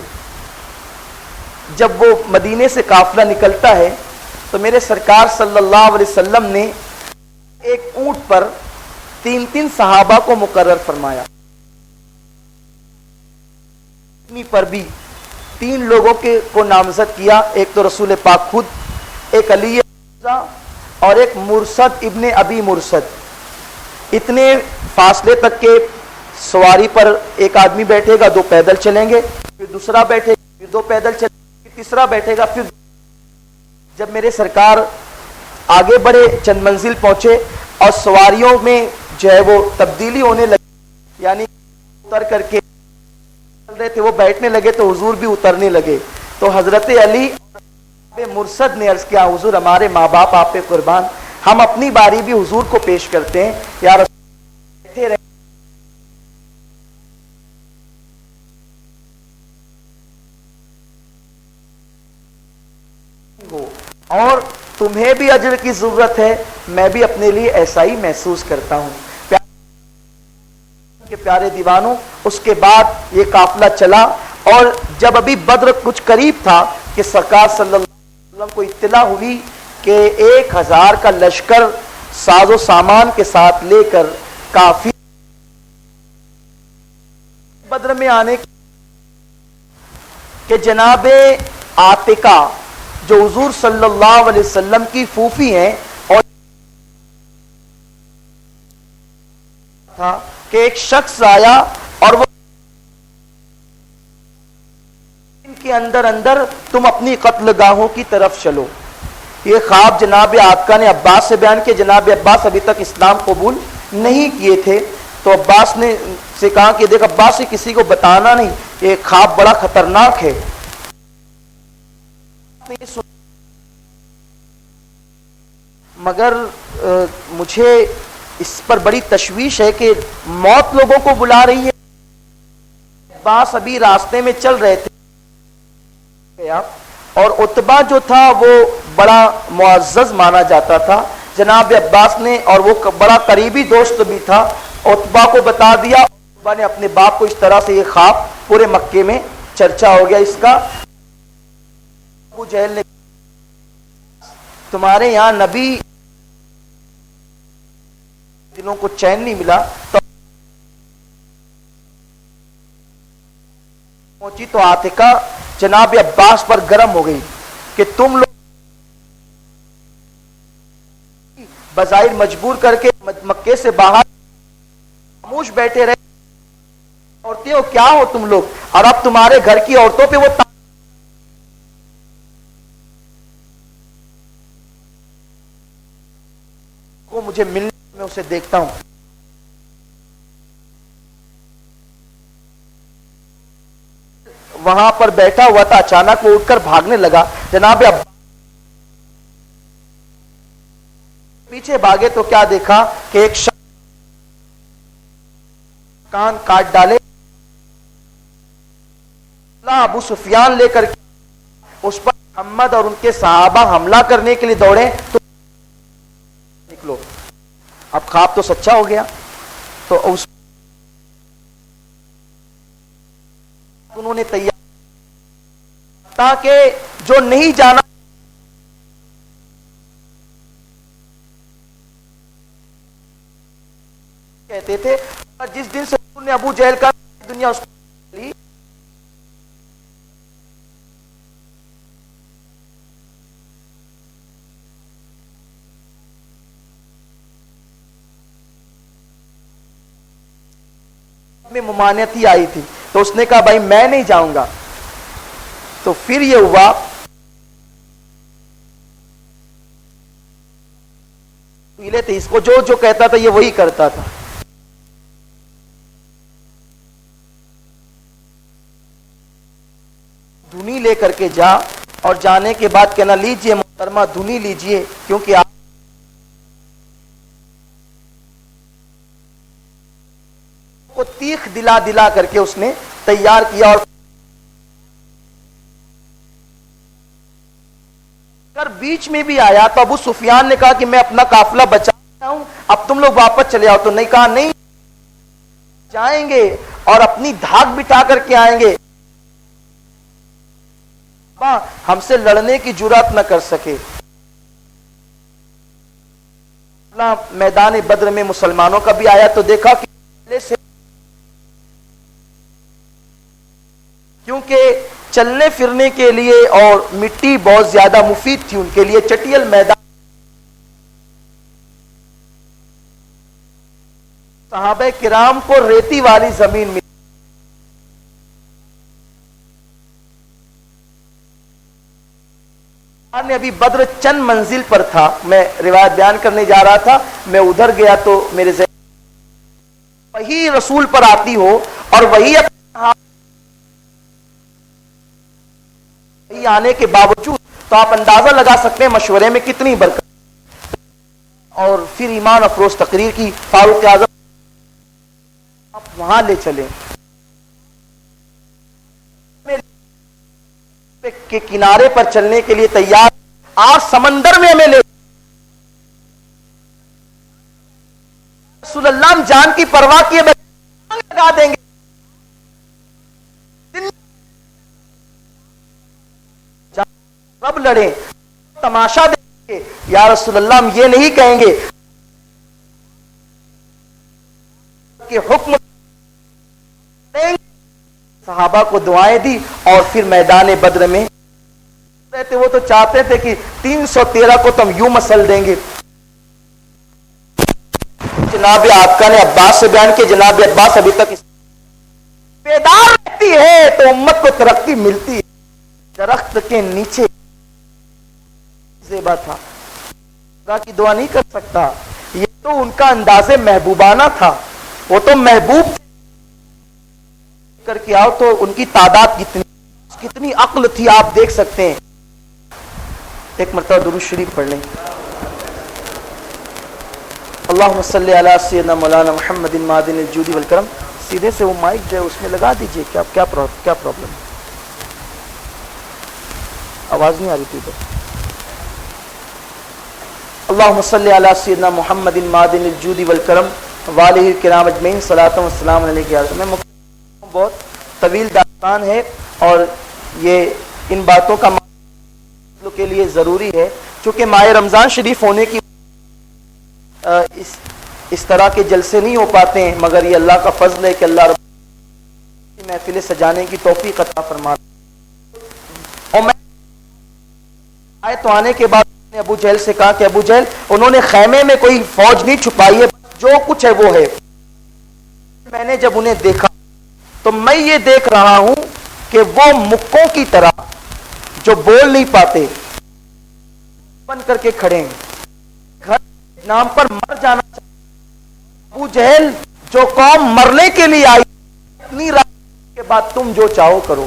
جب وہ مدینے سے قافلہ نکلتا ہے تو میرے سرکار صلی اللہ علیہ وسلم نے ایک اونٹ پر 3 صحابہ کو مقرر فرمایا، پر بھی 3 لوگوں کو نامزد کیا، ایک تو رسول پاک خود، ایک علی اور ایک مرصد ابن ابی مرصد۔ اتنے فاصلے تک کے سواری پر ایک آدمی بیٹھے گا، 2 پیدل چلیں گے، پھر دوسرا بیٹھے گا، پھر 2 پیدل چلیں گے، پھر تیسرا بیٹھے گا، پھر جب میرے سرکار آگے بڑھے، چند منزل پہنچے اور سواریوں میں جو ہے وہ تبدیلی ہونے لگی، یعنی اتر کر کے چل رہے تھے وہ بیٹھنے لگے تو حضور بھی اترنے لگے، تو حضرت علی مرصد نے عرض کیا، حضور ہمارے ماں باپ آپ پہ قربان، ہم اپنی باری بھی حضور کو پیش کرتے ہیں، یا رسول بیٹھے رہے اور تمہیں بھی اجر کی ضرورت ہے، میں بھی اپنے لیے ایسا ہی محسوس کرتا ہوں۔ کے پیارے دیوانوں، اس کے بعد یہ قافلہ چلا، اور جب ابھی بدر کچھ قریب تھا کہ سرکار صلی اللہ علیہ وسلم کو اطلاع ہوئی کہ 1000 کا لشکر ساز و سامان کے ساتھ لے کر کافی بدر میں آنے کہ جناب عاتقہ جو حضور صلی اللہ علیہ وسلم کی پھوپھی ہیں، اور تھا کہ ایک شخص آیا اور وہ ان کے اندر تم اپنی قتل گاہوں کی طرف چلو۔ یہ خواب جناب عاتقہ نے عباس سے بیان کیا۔ جناب عباس ابھی تک اسلام قبول نہیں کیے تھے، تو عباس نے سے کہا کہ دیکھ عباس، سے کسی کو بتانا نہیں، یہ خواب بڑا خطرناک ہے۔ مگر مجھے اس پر بڑی تشویش ہے کہ موت لوگوں کو بلا رہی ہے۔ عباس ابھی راستے میں چل رہے تھے، اور عتبہ جو تھا وہ بڑا معزز مانا جاتا تھا۔ جناب عباس نے، اور وہ بڑا قریبی دوست بھی تھا، عتبہ کو بتا دیا۔ عتبہ نے اپنے باپ کو اس طرح سے یہ خواب پورے مکے میں چرچا ہو گیا اس کا۔ ابو جہل نے تمہارے یہاں نبی دلوں کو چین نہیں ملا، تو پہنچی تو عاتقہ جناب عباس پر گرم ہو گئی کہ تم لوگ بظاہر مجبور کر کے مکے سے باہر خاموش بیٹھے رہے، عورتیں ہو کیا ہو تم لوگ، اور اب تمہارے گھر کی عورتوں پہ وہ کو مجھے ملنے میں اسے دیکھتا ہوں۔ وہاں پر بیٹھا ہوا تھا، اچانک وہ اٹھ کر بھاگنے لگا. جناب اب پیچھے بھاگے تو کیا دیکھا کہ ایک شخص کان کاٹ ڈالے. ابو سفیان لے کر اس پر محمد اور ان کے صحابہ حملہ کرنے کے لیے دوڑے تو نکلو. اب خواب تو سچا ہو گیا. تو اس انہوں نے تیار تاکہ جو نہیں جانا کہتے تھے، جس دن سے انہوں نے ابو جہل کا دنیا اس کو لی میں ممانعت ہی آئی تھی. تو اس نے کہا بھائی میں نہیں جاؤں گا. تو پھر یہ ہوا تھے اس کو جو کہتا تھا یہ وہی کرتا تھا. دھنی لے کر کے جا اور جانے کے بعد کہنا لیجئے محترمہ دھنی لیجئے، کیونکہ آپ کو تیخ دلا دلا کر کے اس نے تیار کیا. اور اگر بیچ میں بھی آیا تو ابو سفیان نے کہا کہ میں اپنا قافلہ بچاتا ہوں، اب تم لوگ واپس چلے آؤ. تو نہیں کہا نہیں جائیں گے اور اپنی دھاک بٹھا کر کے آئیں گے، ہم سے لڑنے کی جرات نہ کر سکے. میدان بدر میں مسلمانوں کا بھی آیا تو دیکھا کہ پہلے سے کیونکہ چلنے پھرنے کے لیے اور مٹی بہت زیادہ مفید تھی ان کے لیے، چٹیل میدان صحابہ کرام کو ریتی والی زمین ملی. نے ابھی بدر چند منزل پر تھا، میں روایت بیان کرنے جا رہا تھا، میں ادھر گیا تو میرے ذہن وہی رسول پر آتی ہو اور وہی آنے کے باوجود تو آپ اندازہ لگا سکتے ہیں مشورے میں کتنی برکت. اور پھر ایمان افروز تقریر کی فاروق اعظم آپ وہاں لے چلیں کے کنارے پر چلنے کے لیے تیار، آج سمندر میں ہمیں لے رسول اللہ ہم جان کی پرواہ کیے لگا دیں گے. رب لڑیں تماشا دیں گے یا رسول اللہ ہم یہ نہیں کہیں گے کہ حکم دیں گے. صحابہ کو دعائیں دی اور پھر میدان بدر میں رہتے. وہ تو چاہتے تھے کہ 313 کو تم یوں مسل دیں گے. جناب آقا نے عباس سے بیان کہ جناب عباس ابھی تک بیدار رہتی ہے تو امت کو ترقی ملتی ہے. درخت کے نیچے زیبا تھا، خدا کی دعا نہیں کر سکتا. یہ تو ان کا انداز محبوبانہ تھا. وہ تو محبوب کر کے آؤ تو ان کی تعداد کتنی عقل تھی آپ دیکھ سکتے ہیں. ایک مرتبہ درود شریف پڑھ لیں. اللہم صلی علی سیدنا مولانا محمد معدن الجود والکرم. سیدھے سے وہ مائک جو ہے اس میں لگا دیجئے. کیا پرابلم ہے؟ آواز نہیں آ رہی تھی تو. اللہم صلی علی سیدنا محمد معدن الجود والکرم والہ الکرام اجمعین صلاۃ و سلام علیہ. میں بہت طویل داستان ہے اور یہ ان باتوں کا کے لیے ضروری ہے چونکہ ماہ رمضان شریف ہونے کی اس طرح کے جلسے نہیں ہو پاتے ہیں، مگر یہ اللہ کا فضل ہے کہ اللہ رب محفل سجانے کی توفیق عطا فرماتا. اور میں آئے تو آنے کے بعد نے ابو جہل سے کہا کہ ابو جہل انہوں نے خیمے میں کوئی فوج نہیں چھپائی ہے، جو کچھ ہے وہ ہے. میں نے جب انہیں دیکھا تو میں یہ دیکھ رہا ہوں کہ وہ مکوں کی طرح جو بول نہیں پاتے بن کر کے کھڑے ہیں، گھر نام پر مر جانا چاہتے. ابو جہل جو قوم مرنے کے لیے آئی، اتنی رات کے بعد تم جو چاہو کرو.